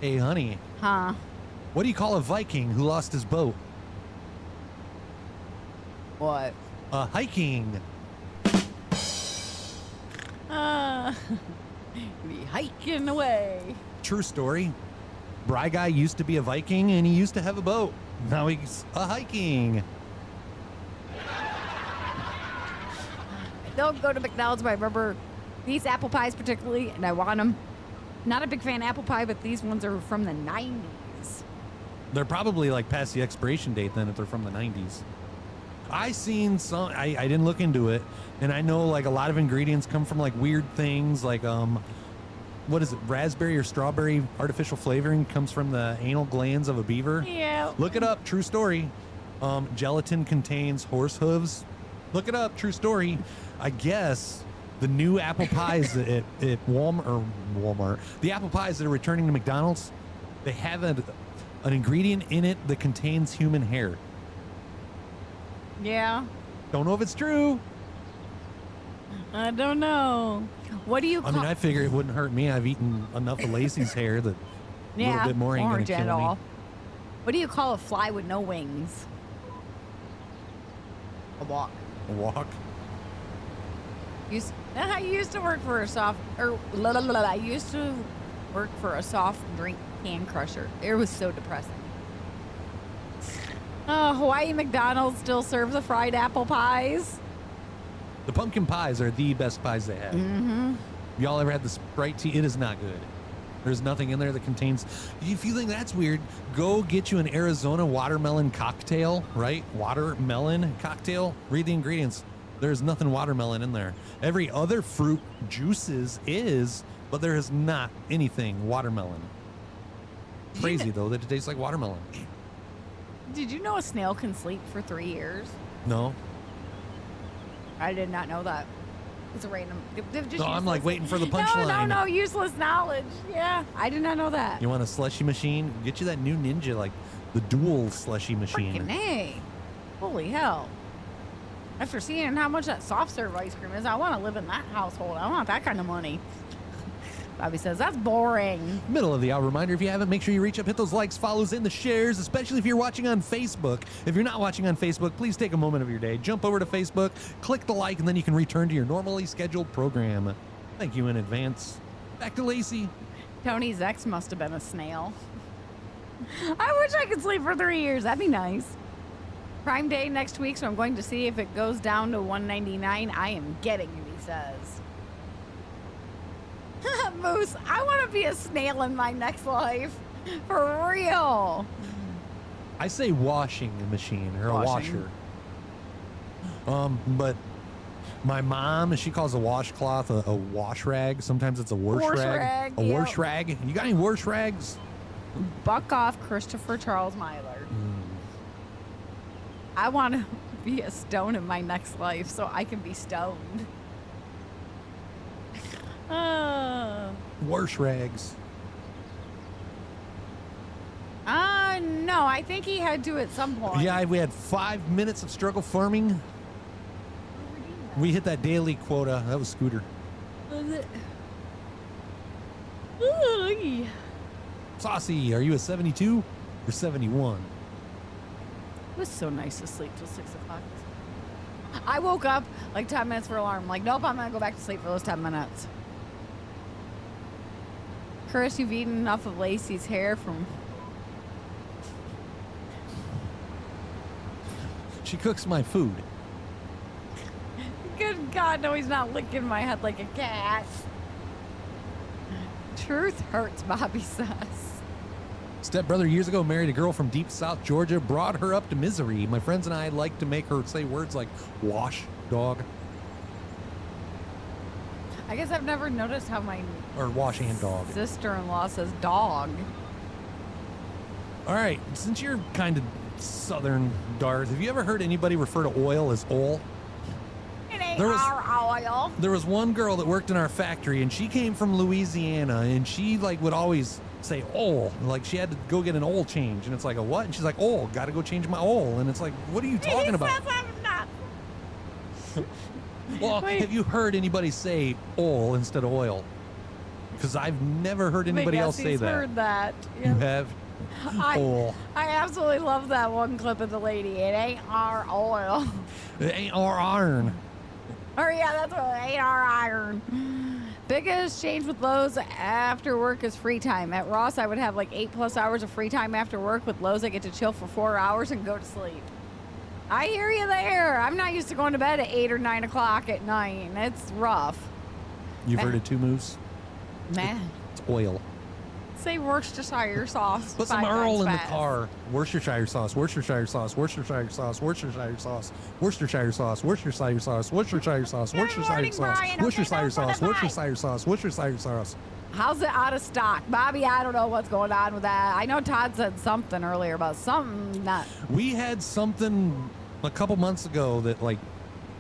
Hey, honey. Huh? What do you call a Viking who lost his boat? What? Hiking. Be hiking away. True story. Bry Guy used to be a Viking and he used to have a boat. Now he's a hiking. Don't go to McDonald's, but I remember these apple pies particularly, and I want them. Not a big fan of apple pie, but these ones are from the 90s. They're probably like past the expiration date then if they're from the 90s. I seen some, I didn't look into it, and I know like a lot of ingredients come from like weird things like what is it, raspberry or strawberry artificial flavoring comes from the anal glands of a beaver. Yeah. Look it up, true story. Gelatin contains horse hooves. Look it up, true story. I guess the new apple pies at Walmart, the apple pies that are returning to McDonald's, they have an ingredient in it that contains human hair. Yeah. Don't know if it's true. I don't know. What do you call I mean, I figure it wouldn't hurt me. I've eaten enough of Lacey's hair that a little bit more ain't gonna orange kill at me. all. What do you call a fly with no wings? A walk. A walk. I used to work for a I used to work for a soft drink can crusher. It was so depressing. Hawaii McDonald's still serves the fried apple pies. The pumpkin pies are the best pies they have. Mm-hmm. Y'all ever had the Sprite tea? It is not good. There's nothing in there that contains. If you think that's weird, go get you an Arizona watermelon cocktail, right? Watermelon cocktail. Read the ingredients. There's nothing watermelon in there. Every other fruit juices is, but there is not anything watermelon. Crazy though that it tastes like watermelon. Did you know a snail can sleep for 3 years? No. I did not know that. It's a random. Just No, I'm like waiting for the punchline. No, useless knowledge. Yeah, I did not know that. You want a slushy machine? Get you that new Ninja, like the dual slushy machine. Freaking A. Holy hell. After seeing how much that soft serve ice cream is, I want to live in that household. I want that kind of money. Bobby says, that's boring. Middle of the hour reminder, if you haven't, make sure you reach up, hit those likes, follows, and the shares, especially if you're watching on Facebook. If you're not watching on Facebook, please take a moment of your day, jump over to Facebook, click the like, and then you can return to your normally scheduled program. Thank you in advance. Back to Lacey. Tony's ex must have been a snail. I wish I could sleep for 3 years. That'd be nice. Prime Day next week, so I'm going to see if it goes down to $1.99. I am getting it, he says. Moose, I want to be a snail in my next life. For real. I say washing machine or a washer. But my mom, she calls a washcloth a wash rag. Sometimes it's a wash rag. A wash rag. You got any wash rags? Buck off, Christopher Charles Myler. I want to be a stone in my next life so I can be stoned. Wash rags. No, I think he had to at some point. Yeah, we had 5 minutes of struggle farming. We hit that daily quota. That was Scooter. Was it? Saucy, are you a 72 or 71? It was so nice to sleep till 6 o'clock. I woke up like 10 minutes for alarm. Like, nope, I'm going to go back to sleep for those 10 minutes. Chris, you've eaten enough of Lacey's hair from... She cooks my food. Good God, no, he's not licking my head like a cat. Truth hurts, Bobby says. Stepbrother years ago married a girl from deep South Georgia, brought her up to misery. My friends and I like to make her say words like wash, dog. I guess I've never noticed how my Or wash and dog. sister-in-law says dog. All right, since you're kind of southern, Darth, have you ever heard anybody refer to oil as oil? It ain't There was- our oil. There was one girl that worked in our factory, and she came from Louisiana, and she like would always say oil, like she had to go get an oil change, and it's like a what? And she's like, oil, got to go change my oil, and it's like, what are you talking about? He says I'm not. Well, Wait. have you heard anybody say oil instead of oil? Because I've never heard anybody else say He's that. heard that. You Yep. have I oil. absolutely love that one clip of the lady. It ain't our oil. It ain't our iron. Or yeah, that's what 8-hour iron. Biggest change with Lowe's after work is free time. At Ross, I would have like 8+ hours of free time after work. With Lowe's, I get to chill for 4 hours and go to sleep. I hear you there. I'm not used to going to bed at 8 or 9 o'clock at night. It's rough. You've heard of two moves? Man. It's oil. Say Worcestershire sauce. Put some Earl in the car. Worcestershire sauce, Worcestershire sauce, Worcestershire sauce, Worcestershire sauce, Worcestershire sauce, Worcestershire sauce, Worcestershire sauce, Worcestershire sauce, Worcestershire sauce, Worcestershire sauce, Worcestershire sauce. How's it out of stock? Bobby, I don't know what's going on with that. I know Todd said something earlier about something not. We had something a couple months ago that like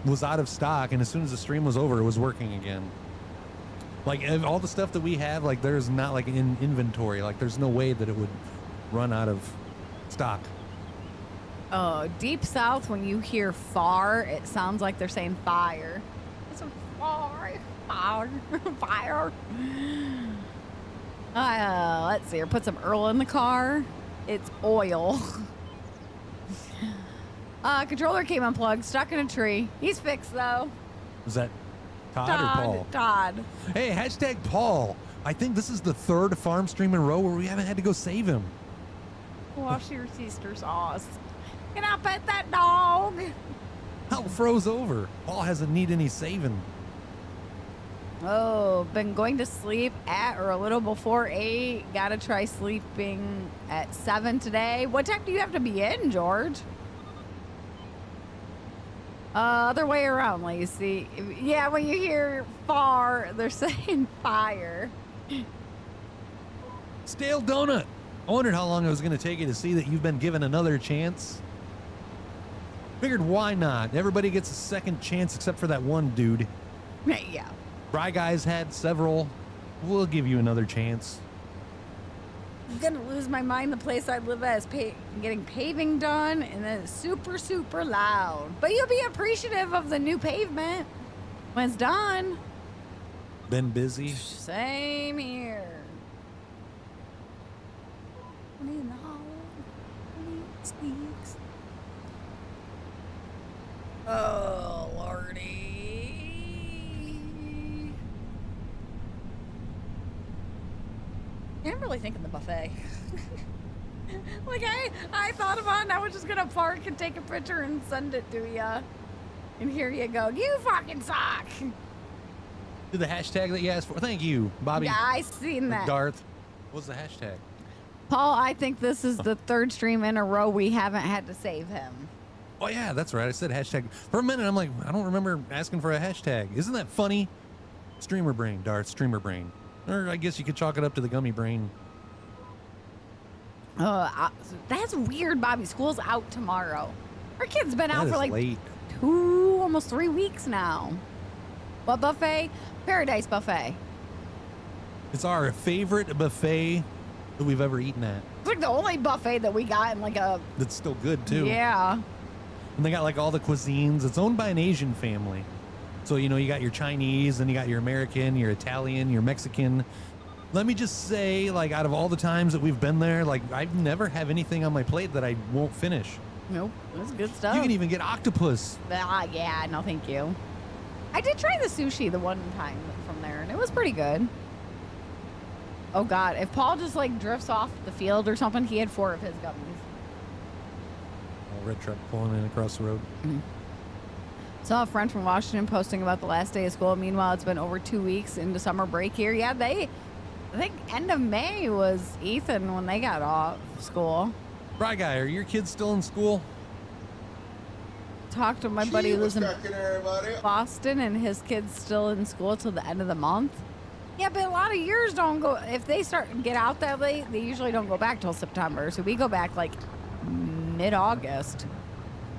was out of stock, and as soon as the stream was over, it was working again. Like all the stuff that we have, like there's not like in inventory. Like there's no way that it would run out of stock. Deep south, when you hear far, it sounds like they're saying fire. It's a fire, fire, fire. Let's see here. Put some Earl in the car. It's oil. Controller came unplugged, stuck in a tree. He's fixed though. Was that Todd or Paul? Todd. Hey, hashtag Paul. I think this is the third farm stream in a row where we haven't had to go save him. Wash your sister sauce. Can I pet that dog? Hell froze over. Paul hasn't need any saving. Oh, been going to sleep at or a little before 8. Gotta try sleeping at 7 today. What time do you have to be in, George? Other way around, Lacey. Yeah, when you hear far, they're saying fire. Stale donut. I wondered how long it was going to take you to see that you've been given another chance. Figured why not? Everybody gets a second chance except for that one dude. Yeah. Bry Guy's had several. We'll give you another chance. I'm gonna lose my mind. The place I live at is getting paving done, and then it's super, super loud. But you'll be appreciative of the new pavement when it's done. Been busy. Same here. In the hollow, sneaks. Oh, Lordy. I'm really thinking the buffet. Like I thought about it, and I was just gonna park and take a picture and send it to you. And here you go. You fucking suck. Do the hashtag that you asked for. Thank you, Bobby. Yeah, I seen that. Darth. What's the hashtag? Paul, I think this is the third stream in a row we haven't had to save him. Oh yeah, that's right. I said hashtag. For a minute, I'm like, I don't remember asking for a hashtag. Isn't that funny? Streamer brain, Darth. Streamer brain. Or I guess you could chalk it up to the gummy brain. That's weird, Bobby. School's out tomorrow. Our kid's been out for like late. 2, almost 3 weeks now. What buffet? Paradise Buffet. It's our favorite buffet that we've ever eaten at. It's like the only buffet that we got in like a... That's still good too. Yeah. And they got like all the cuisines. It's owned by an Asian family. So, you know, you got your Chinese, then you got your American, your Italian, your Mexican. Let me just say, like, out of all the times that we've been there, like, I've never have anything on my plate that I won't finish. Nope. That's good stuff. You can even get octopus. Yeah, no thank you. I did try the sushi the one time from there, and it was pretty good. Oh, God. If Paul just, like, drifts off the field or something, he had 4 of his gummies. Oh, red truck pulling in across the road. Mm-hmm. Saw a friend from Washington posting about the last day of school. Meanwhile, it's been over 2 weeks into summer break here. Yeah, I think end of May was Ethan when they got off school. Bry Guy, are your kids still in school? Talked to my buddy who lives in Boston, and his kid's still in school till the end of the month. Yeah, but a lot of years don't go, if they start and get out that late, they usually don't go back till September. So we go back like mid-August.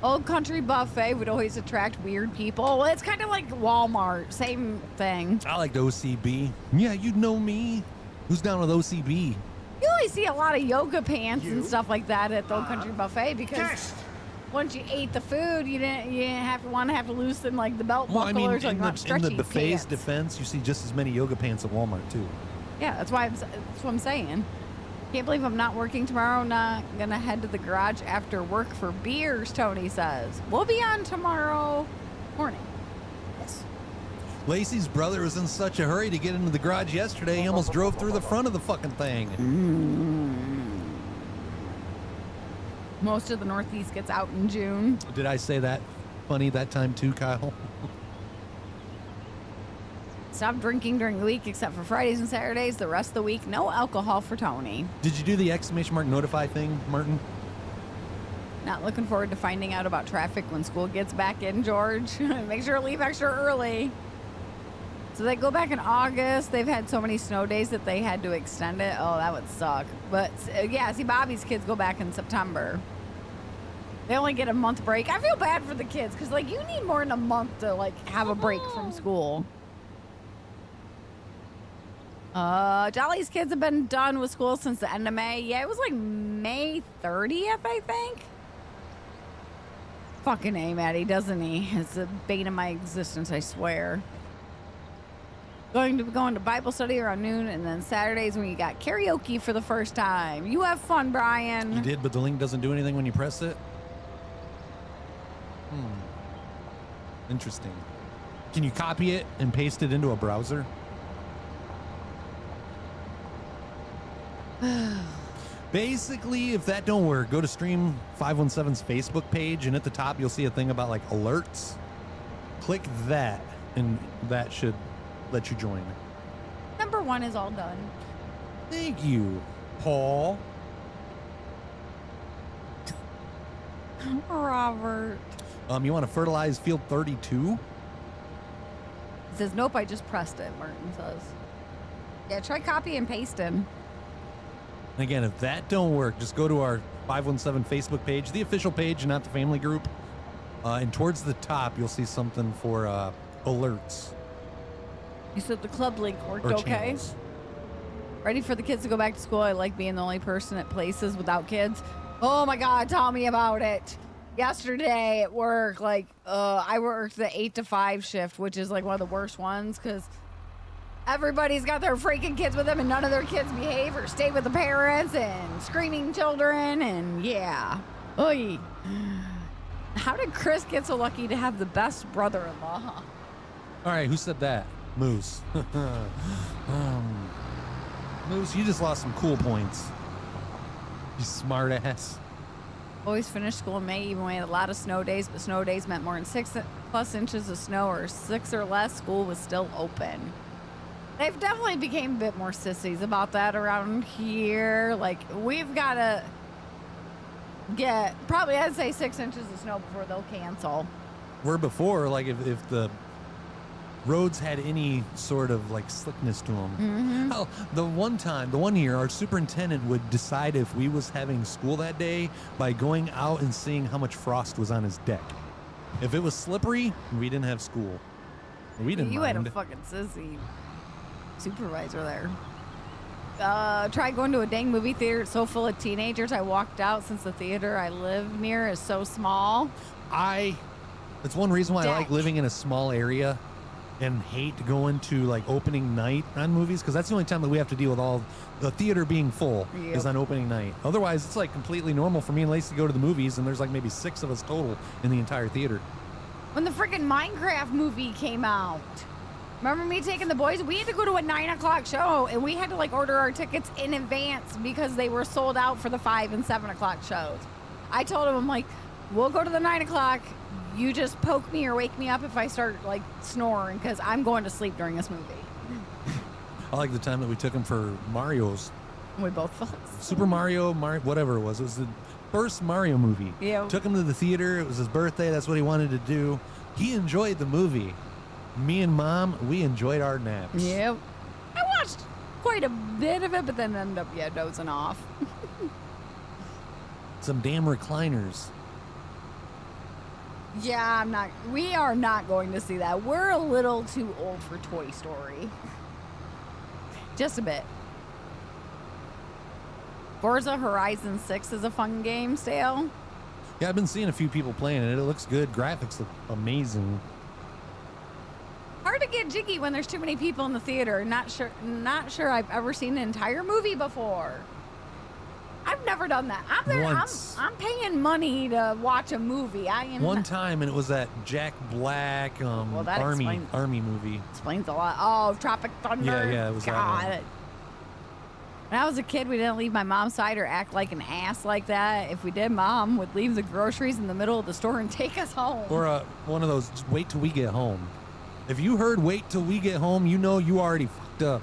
Old Country Buffet would always attract weird people. Well, it's kind of like Walmart, same thing. I liked OCB. Yeah, you know me. Who's down with OCB? You only see a lot of yoga pants and stuff like that at the Old Country Buffet because once you ate the food, you didn't have to loosen like the belt buckles or not stretchy in the buffet's pants. defense, you see just as many yoga pants at Walmart too. Yeah, that's what I'm saying. Can't believe I'm not working tomorrow. Not gonna head to the garage after work for beers, Tony says. We'll be on tomorrow morning. Yes. Lacey's brother was in such a hurry to get into the garage yesterday, he almost drove through the front of the fucking thing. Most of the Northeast gets out in June. Did I say that funny that time too, Kyle? Stop drinking during the week except for Fridays and Saturdays. The rest of the week, no alcohol for Tony. Did you do the exclamation mark notify thing, Martin? Not looking forward to finding out about traffic when school gets back in, George. Make sure to leave extra early. So they go back in August. They've had so many snow days that they had to extend it. Oh, that would suck. But yeah, see, Bobby's kids go back in September. They only get a month break. I feel bad for the kids because, like, you need more than a month to, like, have a break from school. Jolly's kids have been done with school since the end of May. Yeah, it was like May 30th, I think. Fucking A, Maddie, doesn't he? It's the bane of my existence, I swear. Going to Bible study around noon, and then Saturdays when you got karaoke for the first time. You have fun, Brian. You did, but the link doesn't do anything when you press it? Interesting. Can you copy it and paste it into a browser? Basically, if that don't work, go to Stream 517's Facebook page, and at the top you'll see a thing about like alerts. Click that, and that should let you join. Number 1 is all done. Thank you, Paul. Robert. You want to fertilize field 32? It says, nope, I just pressed it, Martin says. Yeah, try copy and pasting. And again, if that don't work, just go to our 517 Facebook page, the official page, not the family group. And towards the top, you'll see something for alerts. You said the club link worked Or okay? channels. Ready for the kids to go back to school. I like being the only person at places without kids. Oh my God, tell me about it. Yesterday at work, I worked the 8 to 5 shift, which is like one of the worst ones because everybody's got their freaking kids with them and none of their kids behave or stay with the parents and screaming children and yeah. Oy. How did Chris get so lucky to have the best brother-in-law? All right, who said that? Moose. Moose, you just lost some cool points. You smart ass. Always finished school in May, even when we had a lot of snow days, but snow days meant more than 6+ inches of snow or 6 or less, school was still open. They've definitely became a bit more sissies about that around here. Like, we've got to get probably, I'd say, 6 inches of snow before they'll cancel. Where before, like, if the roads had any sort of like slickness to them. Mm-hmm. Hell, the one year, our superintendent would decide if we was having school that day by going out and seeing how much frost was on his deck. If it was slippery, we didn't have school. We didn't You mind. had a fucking sissy supervisor there. Tried going to a dang movie theater. It's so full of teenagers. I walked out since the theater I live near is so small. It's one reason why I like Deck. living in a small area and hate going to like opening night on movies, because that's the only time that we have to deal with all the theater being full is on opening night. Otherwise, it's like completely normal for me and Lacey to go to the movies, and there's like maybe 6 of us total in the entire theater. When the freaking Minecraft movie came out, remember me taking the boys? We had to go to a 9 o'clock show, and we had to like order our tickets in advance because they were sold out for the 5 and 7 o'clock shows. I told them, I'm like, we'll go to the 9 o'clock. You just poke me or wake me up if I start like snoring because I'm going to sleep during this movie. I like the time that we took him for Mario's. We both fell asleep. Super Mario, whatever it was. It was the first Mario movie. Yeah. Took him to the theater. It was his birthday. That's what he wanted to do. He enjoyed the movie. Me and Mom, we enjoyed our naps. Yep. I watched quite a bit of it, but then ended up, dozing off. Some damn recliners. Yeah, we are not going to see that. We're a little too old for Toy Story. Just a bit. Forza Horizon 6 is a fun game still. Yeah, I've been seeing a few people playing it. It looks good. Graphics look amazing. Hard to get jiggy when there's too many people in the theater. Not sure I've ever seen an entire movie before. I've never done that. I'm there. Once. I'm paying money to watch a movie. I am One time, and it was that Jack Black that army movie. explains a lot. Oh, Tropic Thunder. Yeah, it was that one. When I was a kid, we didn't leave my mom's side or act like an ass like that. If we did, Mom would leave the groceries in the middle of the store and take us home. Or one of those, just wait till we get home. If you heard wait till we get home, you know you already fucked up.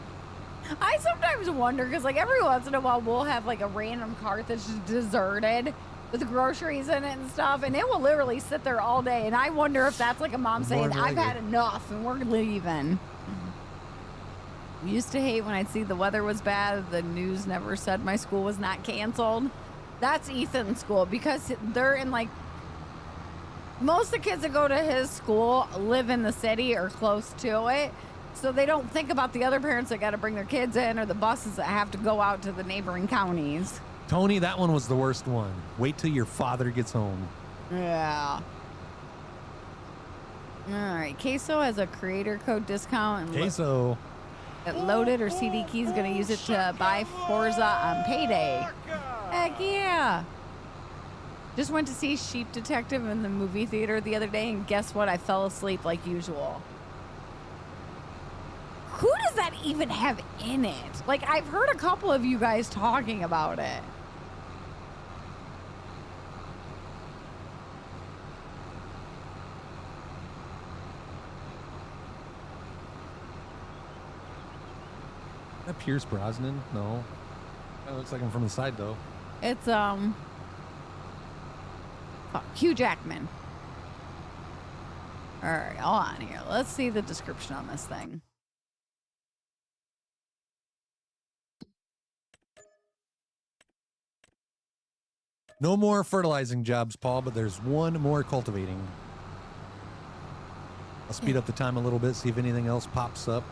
I sometimes wonder, because like every once in a while we'll have like a random cart that's just deserted with groceries in it and stuff, and it will literally sit there all day. And I wonder if that's like a mom saying, I've had enough and we're leaving. We used to hate when I'd see the weather was bad. The news never said my school was not canceled. That's Ethan's school, because they're in like, most of the kids that go to his school live in the city or close to it. So they don't think about the other parents that got to bring their kids in, or the buses that have to go out to the neighboring counties. Tony, that one was the worst one. Wait till your father gets home. Yeah. All right. Queso has a creator code discount. And Queso. At Loaded or CD Keys going to use it to buy Forza on payday. Heck yeah. Just went to see Sheep Detective in the movie theater the other day, and guess what? I fell asleep like usual. Who does that even have in it? Like, I've heard a couple of you guys talking about it. Is that Pierce Brosnan? No. That looks like him from the side, though. It's, Hugh Jackman. All right, hold on here. Let's see the description on this thing. No more fertilizing jobs, Paul, but there's one more cultivating. I'll speed up the time a little bit, see if anything else pops up.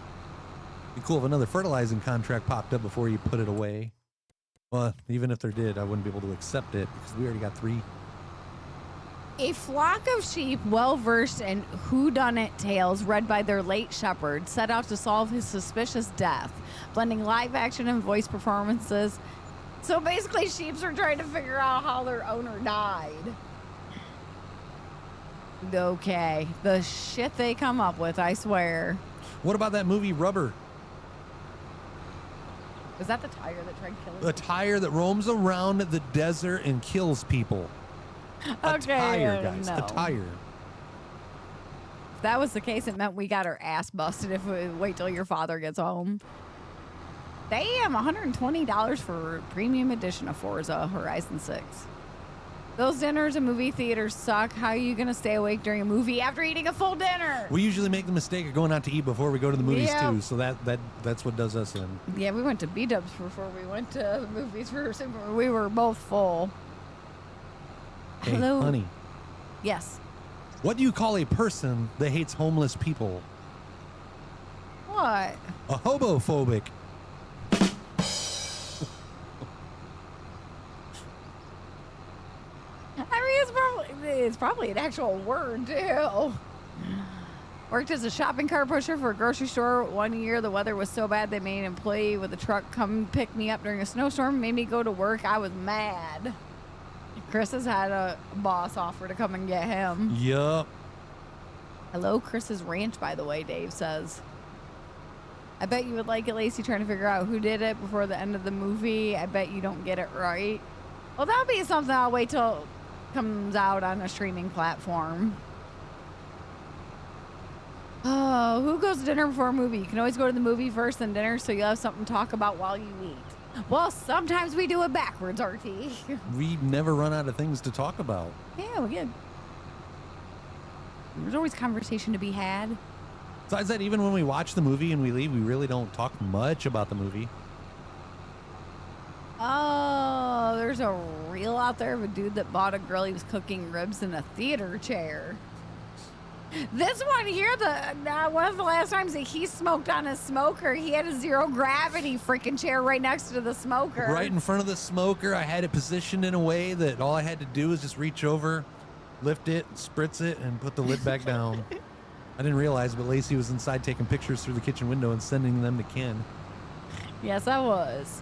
Be cool if another fertilizing contract popped up before you put it away. Well, even if there did, I wouldn't be able to accept it because we already got 3. A flock of sheep well-versed in whodunit tales read by their late shepherd set out to solve his suspicious death, blending live action and voice performances. So basically, sheeps are trying to figure out how their owner died. Okay. The shit they come up with, I swear. What about that movie Rubber? Was that the tire that tried killing The tire that roams around the desert and kills people. A tire, guys. No. A tire. If that was the case, it meant we got our ass busted if we wait till your father gets home. Damn, $120 for premium edition of Forza Horizon 6. Those dinners and movie theaters suck. How are you going to stay awake during a movie after eating a full dinner? We usually make the mistake of going out to eat before we go to the movies, too. So that's what does us in. Yeah, we went to B-dubs before we went to the movies. We were both full. Hey, Hello? honey. Yes. What do you call a person that hates homeless people? What? A hobophobic. I mean, it's probably an actual word, too. Worked as a shopping cart pusher for a grocery store. One year, the weather was so bad they made an employee with a truck come pick me up during a snowstorm. Made me go to work. I was mad. Chris has had a boss offer to come and get him. Yup. Hello, Chris's Ranch, by the way, Dave says. I bet you would like it, Lacey, trying to figure out who did it before the end of the movie. I bet you don't get it right. Well, that'll be something I'll wait till it comes out on a streaming platform. Oh, who goes to dinner before a movie? You can always go to the movie first, then dinner, so you'll have something to talk about while you eat. Well, sometimes we do it backwards, RT. We never run out of things to talk about. Yeah, we good. There's always conversation to be had. Besides that, even when we watch the movie and we leave, we really don't talk much about the movie. Oh, there's a reel out there of a dude that bought a girl. He was cooking ribs in a theater chair. This one here, one of the last times that he smoked on a smoker, he had a zero gravity freaking chair right next to the smoker. Right in front of the smoker. I had it positioned in a way that all I had to do was just reach over, lift it, spritz it, and put the lid back down. I didn't realize, but Lacey was inside taking pictures through the kitchen window and sending them to Ken. Yes, I was.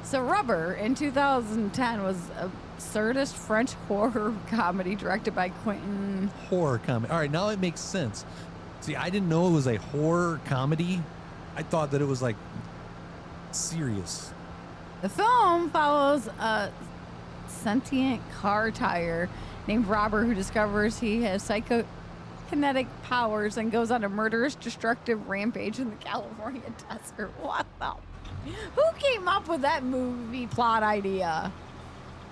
So Rubber in 2010 was a absurdist French horror comedy directed by Quentin. Horror comedy. All right, now it makes sense. See, I didn't know it was a horror comedy. I thought that it was like serious. The film follows a sentient car tire named Robert who discovers he has psychokinetic powers and goes on a murderous, destructive rampage in the California desert. What the? Who came up with that movie plot idea?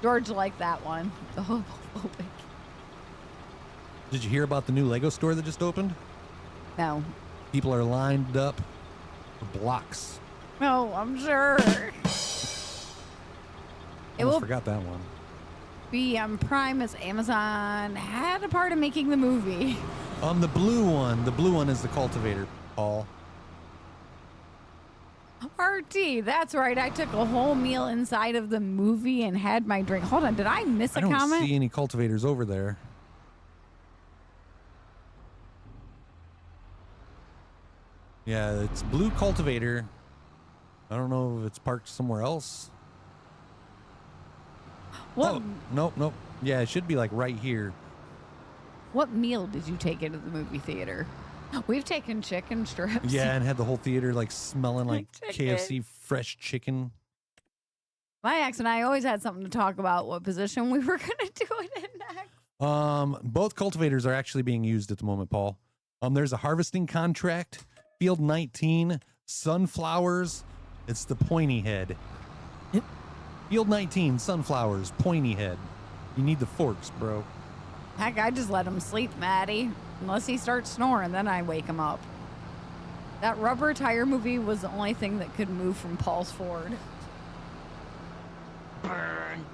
George liked that one. The homophobic. Did you hear about the new Lego store that just opened? No. People are lined up for blocks. No, I'm sure. It will forgot that one. Be on Prime as Amazon had a part of making the movie. The blue one is the cultivator, Paul. RT, that's right. I took a whole meal inside of the movie and had my drink. Hold on, did I miss a comment? I don't see any cultivators over there. Yeah, it's blue cultivator. I don't know if it's parked somewhere else. What? Oh, nope. Yeah, it should be like right here. What meal did you take into the movie theater? We've taken chicken strips. Yeah, and had the whole theater like smelling like Chicken. KFC fresh chicken. My ex and I always had something to talk about what position we were going to do it in next. Both cultivators are actually being used at the moment, Paul. There's a harvesting contract, field 19, sunflowers. It's the pointy head. Field 19, sunflowers, pointy head. You need the forks, bro. Heck, I just let him sleep, Maddie. Unless he starts snoring, then I wake him up. That Rubber tire movie was the only thing that could move from Paul's Ford. Burn.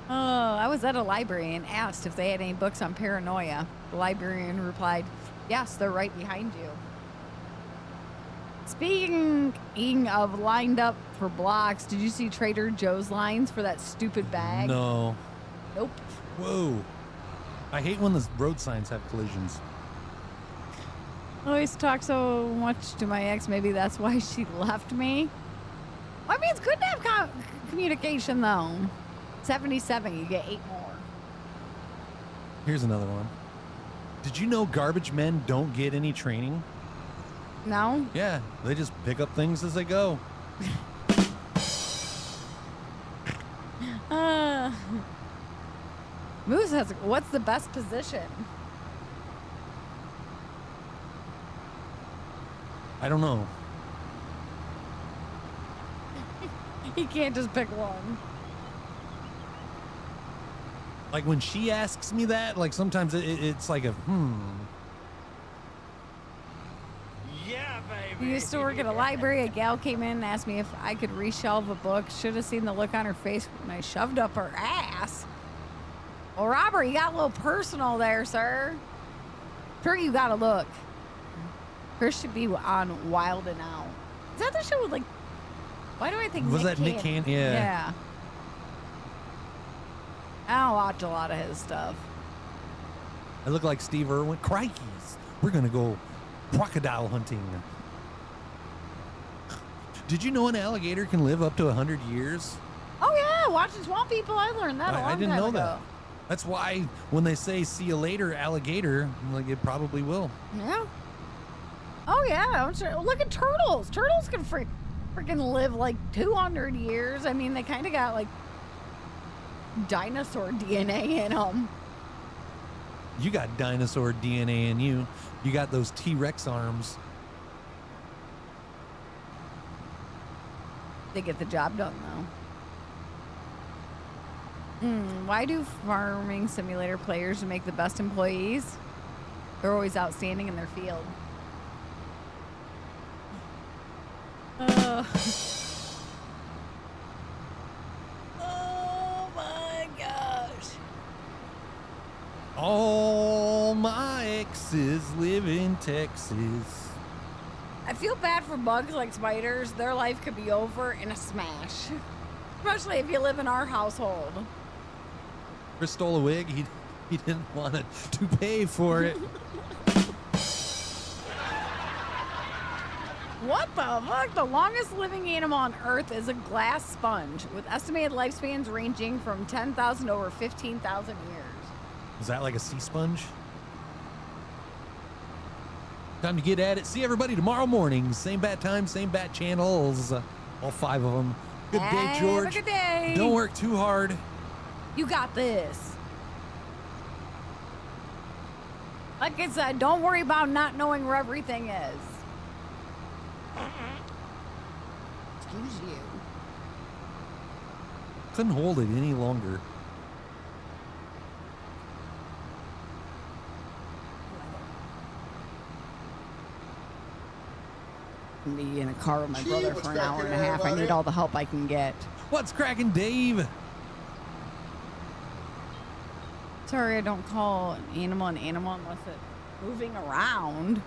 Oh, I was at a library and asked if they had any books on paranoia. The librarian replied, "Yes, they're right behind you." Speaking of lined up for blocks, did you see Trader Joe's lines for that stupid bag? No. Nope. Whoa. I hate when the road signs have collisions. I always talk so much to my ex. Maybe that's why she left me. I mean, it's good to have communication, though. 77, you get 8 more. Here's another one. Did you know garbage men don't get any training? No? Yeah, they just pick up things as they go. Moose has, what's the best position? I don't know. He can't just pick one. Like when she asks me that, like sometimes it's like a Yeah, We baby. used to work at a library. A gal came in and asked me if I could reshelve a book. Should have seen the look on her face when I shoved up her ass. Well, Robert, you got a little personal there, sir. Sure, you got to look. Chris should be on Wild and Out. Is that the show with, like, why do I think Was Nick that Nick Cannon? Cannon? Yeah. Yeah. I don't watch a lot of his stuff. I look like Steve Irwin. Crikeys. We're going to go crocodile hunting. Did you know an alligator can live up to 100 years? Oh, yeah. Watching Swamp People, I learned that a long I didn't time know ago. that. That's why when they say see you later, alligator, I'm like, it probably will. Yeah. Oh, yeah. I'm sure. Look at turtles. Turtles can freaking live like 200 years. I mean, they kind of got like dinosaur DNA in them. You got dinosaur DNA in you. You got those T-Rex arms. They get the job done, though. Why do farming simulator players make the best employees? They're always outstanding in their field. Oh my gosh. All my exes live in Texas. I feel bad for bugs like spiders. Their life could be over in a smash. Especially if you live in our household. Chris stole a wig. He didn't want to pay for it. What the fuck? The longest living animal on Earth is a glass sponge with estimated lifespans ranging from 10,000 to over 15,000 years. Is that like a sea sponge? Time to get at it. See everybody tomorrow morning. Same bat time, same bat channels. All 5 of them. Good day, George. Have a good day. Don't work too hard. You got this. Like I said, don't worry about not knowing where everything is. Excuse you. Couldn't hold it any longer. I'm gonna be in a car with my brother for an hour and a half. I need all the help I can get. What's cracking, Dave? Sorry, I don't call an animal unless it's moving around.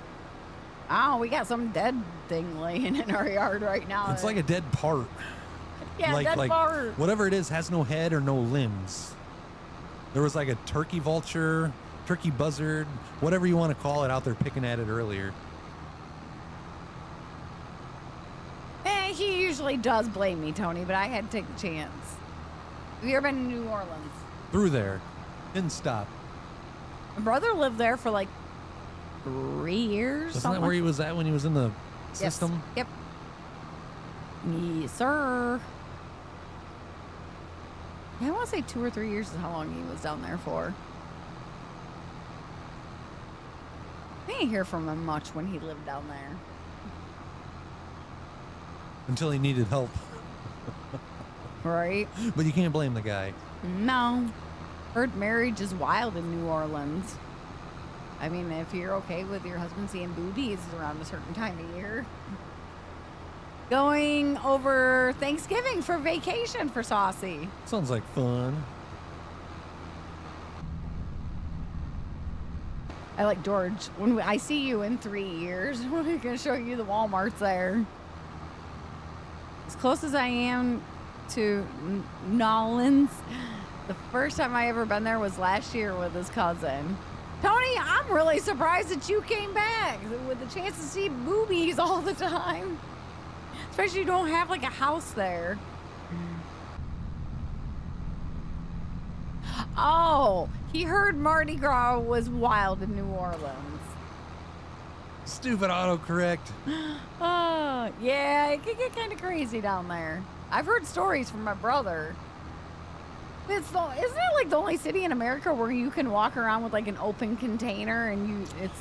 Oh, we got some dead thing laying in our yard right now. It's like a dead part. Yeah, dead part. Whatever it is has no head or no limbs. There was like a turkey vulture, turkey buzzard, whatever you want to call it, out there picking at it earlier. He usually does blame me, Tony, but I had to take the chance. Have you ever been to New Orleans? Through there. Didn't stop. My brother lived there for like 3 years. Isn't that where he was at when he was in the system? Yep. Yes, sir. Yeah, I want to say 2 or 3 years is how long he was down there for. I didn't hear from him much when he lived down there. Until he needed help. Right? But you can't blame the guy. No. Heard marriage is wild in New Orleans. I mean, if you're okay with your husband seeing boobies around a certain time of year. Going over Thanksgiving for vacation for Saucy. Sounds like fun. I like George. When I see you in 3 years, we're going to show you the Walmarts there. As close as I am to Nolans, the first time I ever been there was last year with his cousin. Tony, I'm really surprised that you came back with the chance to see boobies all the time. Especially you don't have like a house there. Oh, he heard Mardi Gras was wild in New Orleans. Stupid autocorrect. Oh, yeah, it could get kind of crazy down there. I've heard stories from my brother. Isn't it like the only city in America where you can walk around with like an open container and it's...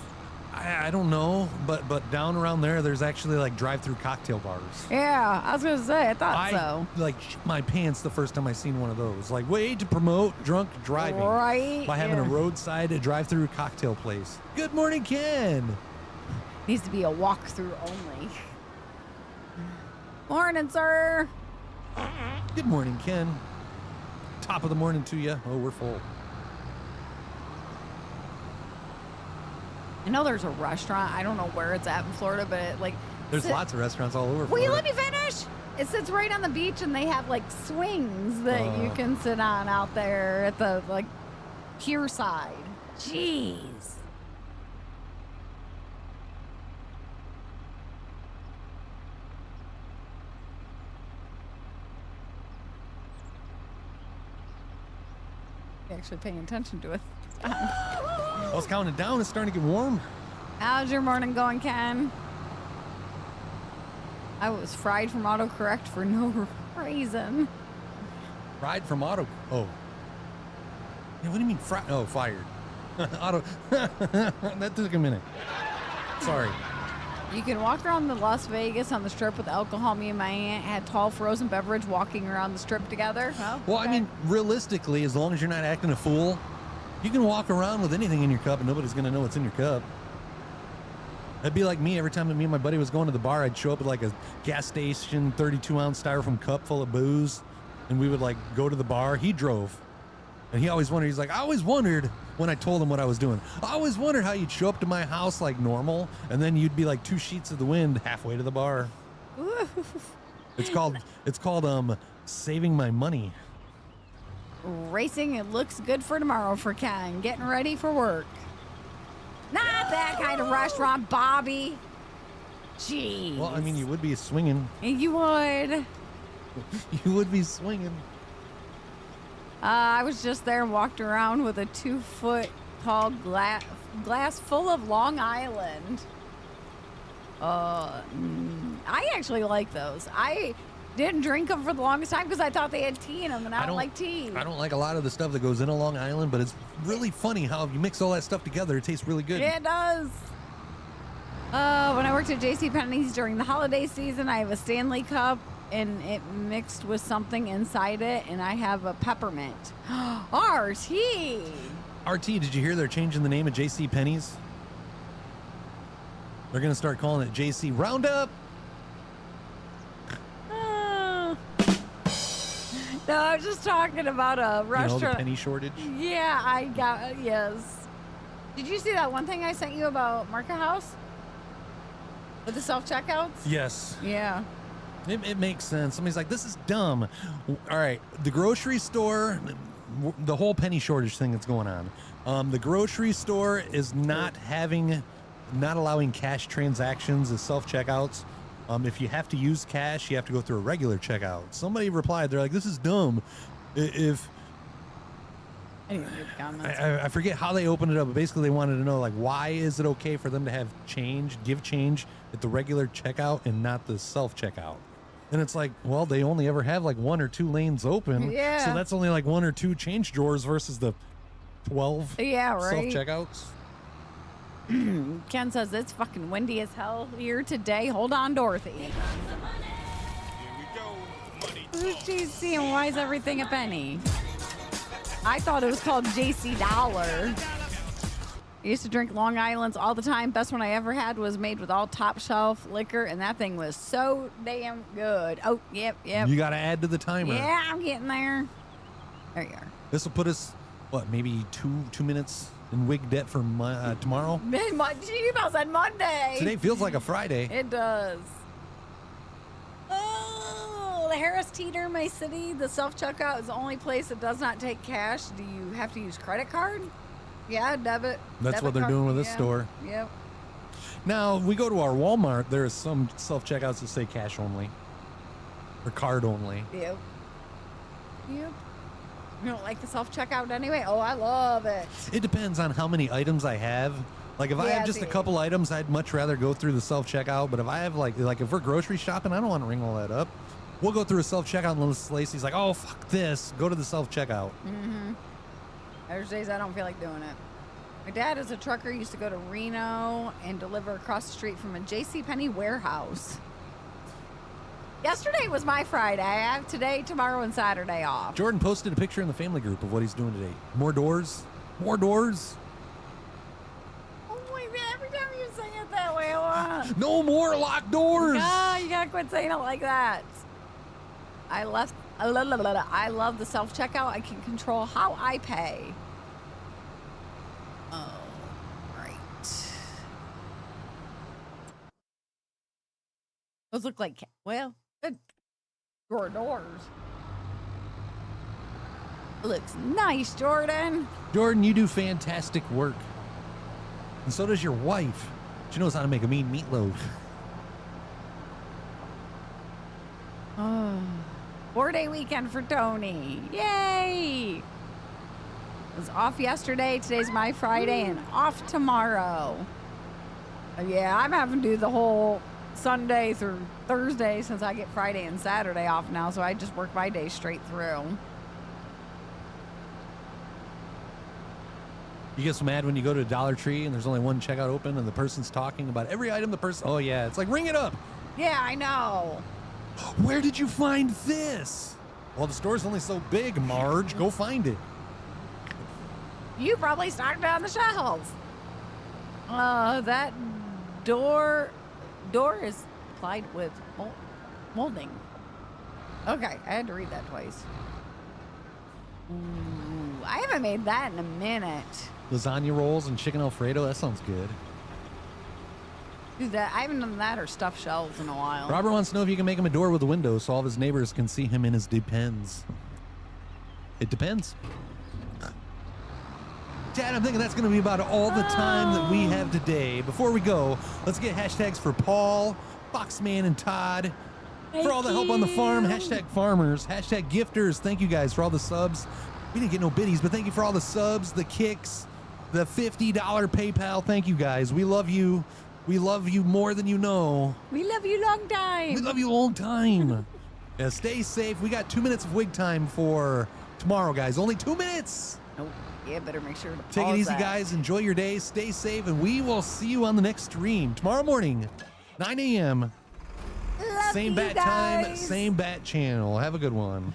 I don't know, but down around there's actually like drive-through cocktail bars. Yeah, I was going to say, I thought so. Like shit my pants the first time I seen one of those. Like way to promote drunk driving. Right. By having a roadside drive-through cocktail place. Good morning, Ken. Needs to be a walk-through only. Morning, sir. Good morning, Ken. Top of the morning to you. Oh, we're full. I know there's a restaurant. I don't know where it's at in Florida, but there's lots of restaurants all over Florida. Will you let me finish? It sits right on the beach, and they have like swings that you can sit on out there at the like pier side. Jeez. Actually paying attention to it. I was counting down. It's starting to get warm. How's your morning going, Ken? I was fried from autocorrect for no reason. Fried from auto. Oh. Yeah, what do you mean fried? Oh, fired. Auto. That took a minute. Sorry. You can walk around the Las Vegas on the strip with alcohol. Me and my aunt had tall frozen beverage walking around the strip together. Oh, well, okay. I mean, realistically, as long as you're not acting a fool, you can walk around with anything in your cup and nobody's going to know what's in your cup. That'd be like me. Every time that me and my buddy was going to the bar, I'd show up with like a gas station 32-ounce styrofoam cup full of booze, and we would like go to the bar. He drove. And he always wondered, he's like, I always wondered when I told him what I was doing. I always wondered how you'd show up to my house like normal, and then you'd be like 2 sheets of the wind halfway to the bar. It's called saving my money. Racing, it looks good for tomorrow for Ken. Getting ready for work. Not that kind of restaurant, Bobby. Jeez. Well, I mean, you would be swinging. You would. You would be swinging. I was just there and walked around with a 2-foot tall glass full of Long Island. I actually like those. I didn't drink them for the longest time because I thought they had tea in them, and I don't like tea. I don't like a lot of the stuff that goes in a Long Island, but it's really funny how if you mix all that stuff together, it tastes really good. Yeah, it does. When I worked at JCPenney's during the holiday season, I have a Stanley cup, and it mixed with something inside it, and I have a peppermint. RT. RT, did you hear they're changing the name of JCPenney's? They're going to start calling it JC Roundup. No, I was just talking about a restaurant. You know, the penny shortage? Yeah, I got, yes. Did you see that one thing I sent you about Market House? With the self-checkouts? Yes. Yeah. It makes sense. Somebody's like, this is dumb. All right, the grocery store, the whole penny shortage thing that's going on. The grocery store is not allowing cash transactions as self-checkouts. If you have to use cash, you have to go through a regular checkout. Somebody replied, they're like, this is dumb. If I forget how they opened it up, but basically they wanted to know, like, why is it okay for them to have give change at the regular checkout and not the self-checkout? And it's like, well, they only ever have like 1 or 2 lanes open. Yeah. So that's only like 1 or 2 change drawers versus the 12 self-checkouts. Ken says it's fucking windy as hell here today. Hold on, Dorothy. Here we go. Money. She's seeing why is everything a penny? I thought it was called JC Dollar. I used to drink Long Island's all the time. Best one I ever had was made with all top shelf liquor, and that thing was so damn good. Oh, yep. You got to add to the timer. Yeah, I'm getting there. There you are. This will put us, what, maybe two minutes in wig debt for tomorrow? She about said Monday. Today feels like a Friday. It does. Oh, the Harris Teeter, my city, the self-checkout is the only place that does not take cash. Do you have to use credit card? Yeah, debit. That's what they're doing with this store. Yep. Now, we go to our Walmart, there are some self-checkouts that say cash only or card only. Yep. You don't like the self-checkout anyway? Oh, I love it. It depends on how many items I have. Like, if I have just a couple items, I'd much rather go through the self-checkout. But if I have, like if we're grocery shopping, I don't want to ring all that up. We'll go through a self-checkout, and Lacey's like, oh, fuck this. Go to the self-checkout. Mm-hmm. There's days I don't feel like doing it. My dad is a trucker, used to go to Reno and deliver across the street from a JCPenney warehouse. Yesterday was my Friday. I have today, tomorrow, and Saturday off. Jordan posted a picture in the family group of what he's doing today. More doors. More doors. Oh my God, every time you say it that way, I want. No more locked doors. No, you gotta quit saying it like that. I love the self-checkout. I can control how I pay. Oh, right. Those look like, well, good drawer doors. Looks nice, Jordan. Jordan, you do fantastic work. And so does your wife. She knows how to make a mean meatloaf. Oh. 4-day weekend for Tony. Yay! I was off yesterday. Today's my Friday and off tomorrow. Yeah, I'm having to do the whole Sunday through Thursday since I get Friday and Saturday off now, so I just work my day straight through. You get so mad when you go to Dollar Tree and there's only one checkout open and the person's talking about every item the person... Oh, yeah. It's like, ring it up. Yeah, I know. Where did you find this? Well, the store's only so big, Marge. Go find it. You probably stocked it on the shelves. That door is applied with molding. Okay, I had to read that twice. Ooh, I haven't made that in a minute. Lasagna rolls and chicken Alfredo. That sounds good. Do that. I haven't done that or stuffed shelves in a while. Robert wants to know if you can make him a door with a window so all of his neighbors can see him in his Depends. It depends. Chad, I'm thinking that's going to be about all the time that we have today. Before we go, let's get hashtags for Paul, Foxman, and Todd. For all the help on the farm, hashtag farmers, hashtag gifters. Thank you guys for all the subs. We didn't get no biddies, but thank you for all the subs, the kicks, the $50 PayPal. Thank you guys. We love you. We love you more than you know. We love you long time. We love you a long time. Yeah, stay safe. We got 2 minutes of wig time for tomorrow, guys. Only 2 minutes. Oh, yeah, better make sure to Take it pause easy, that. guys. Enjoy your day. Stay safe, and we will see you on the next stream tomorrow morning, 9 a.m. Love Same you bat time, guys. same bat channel. Have a good one.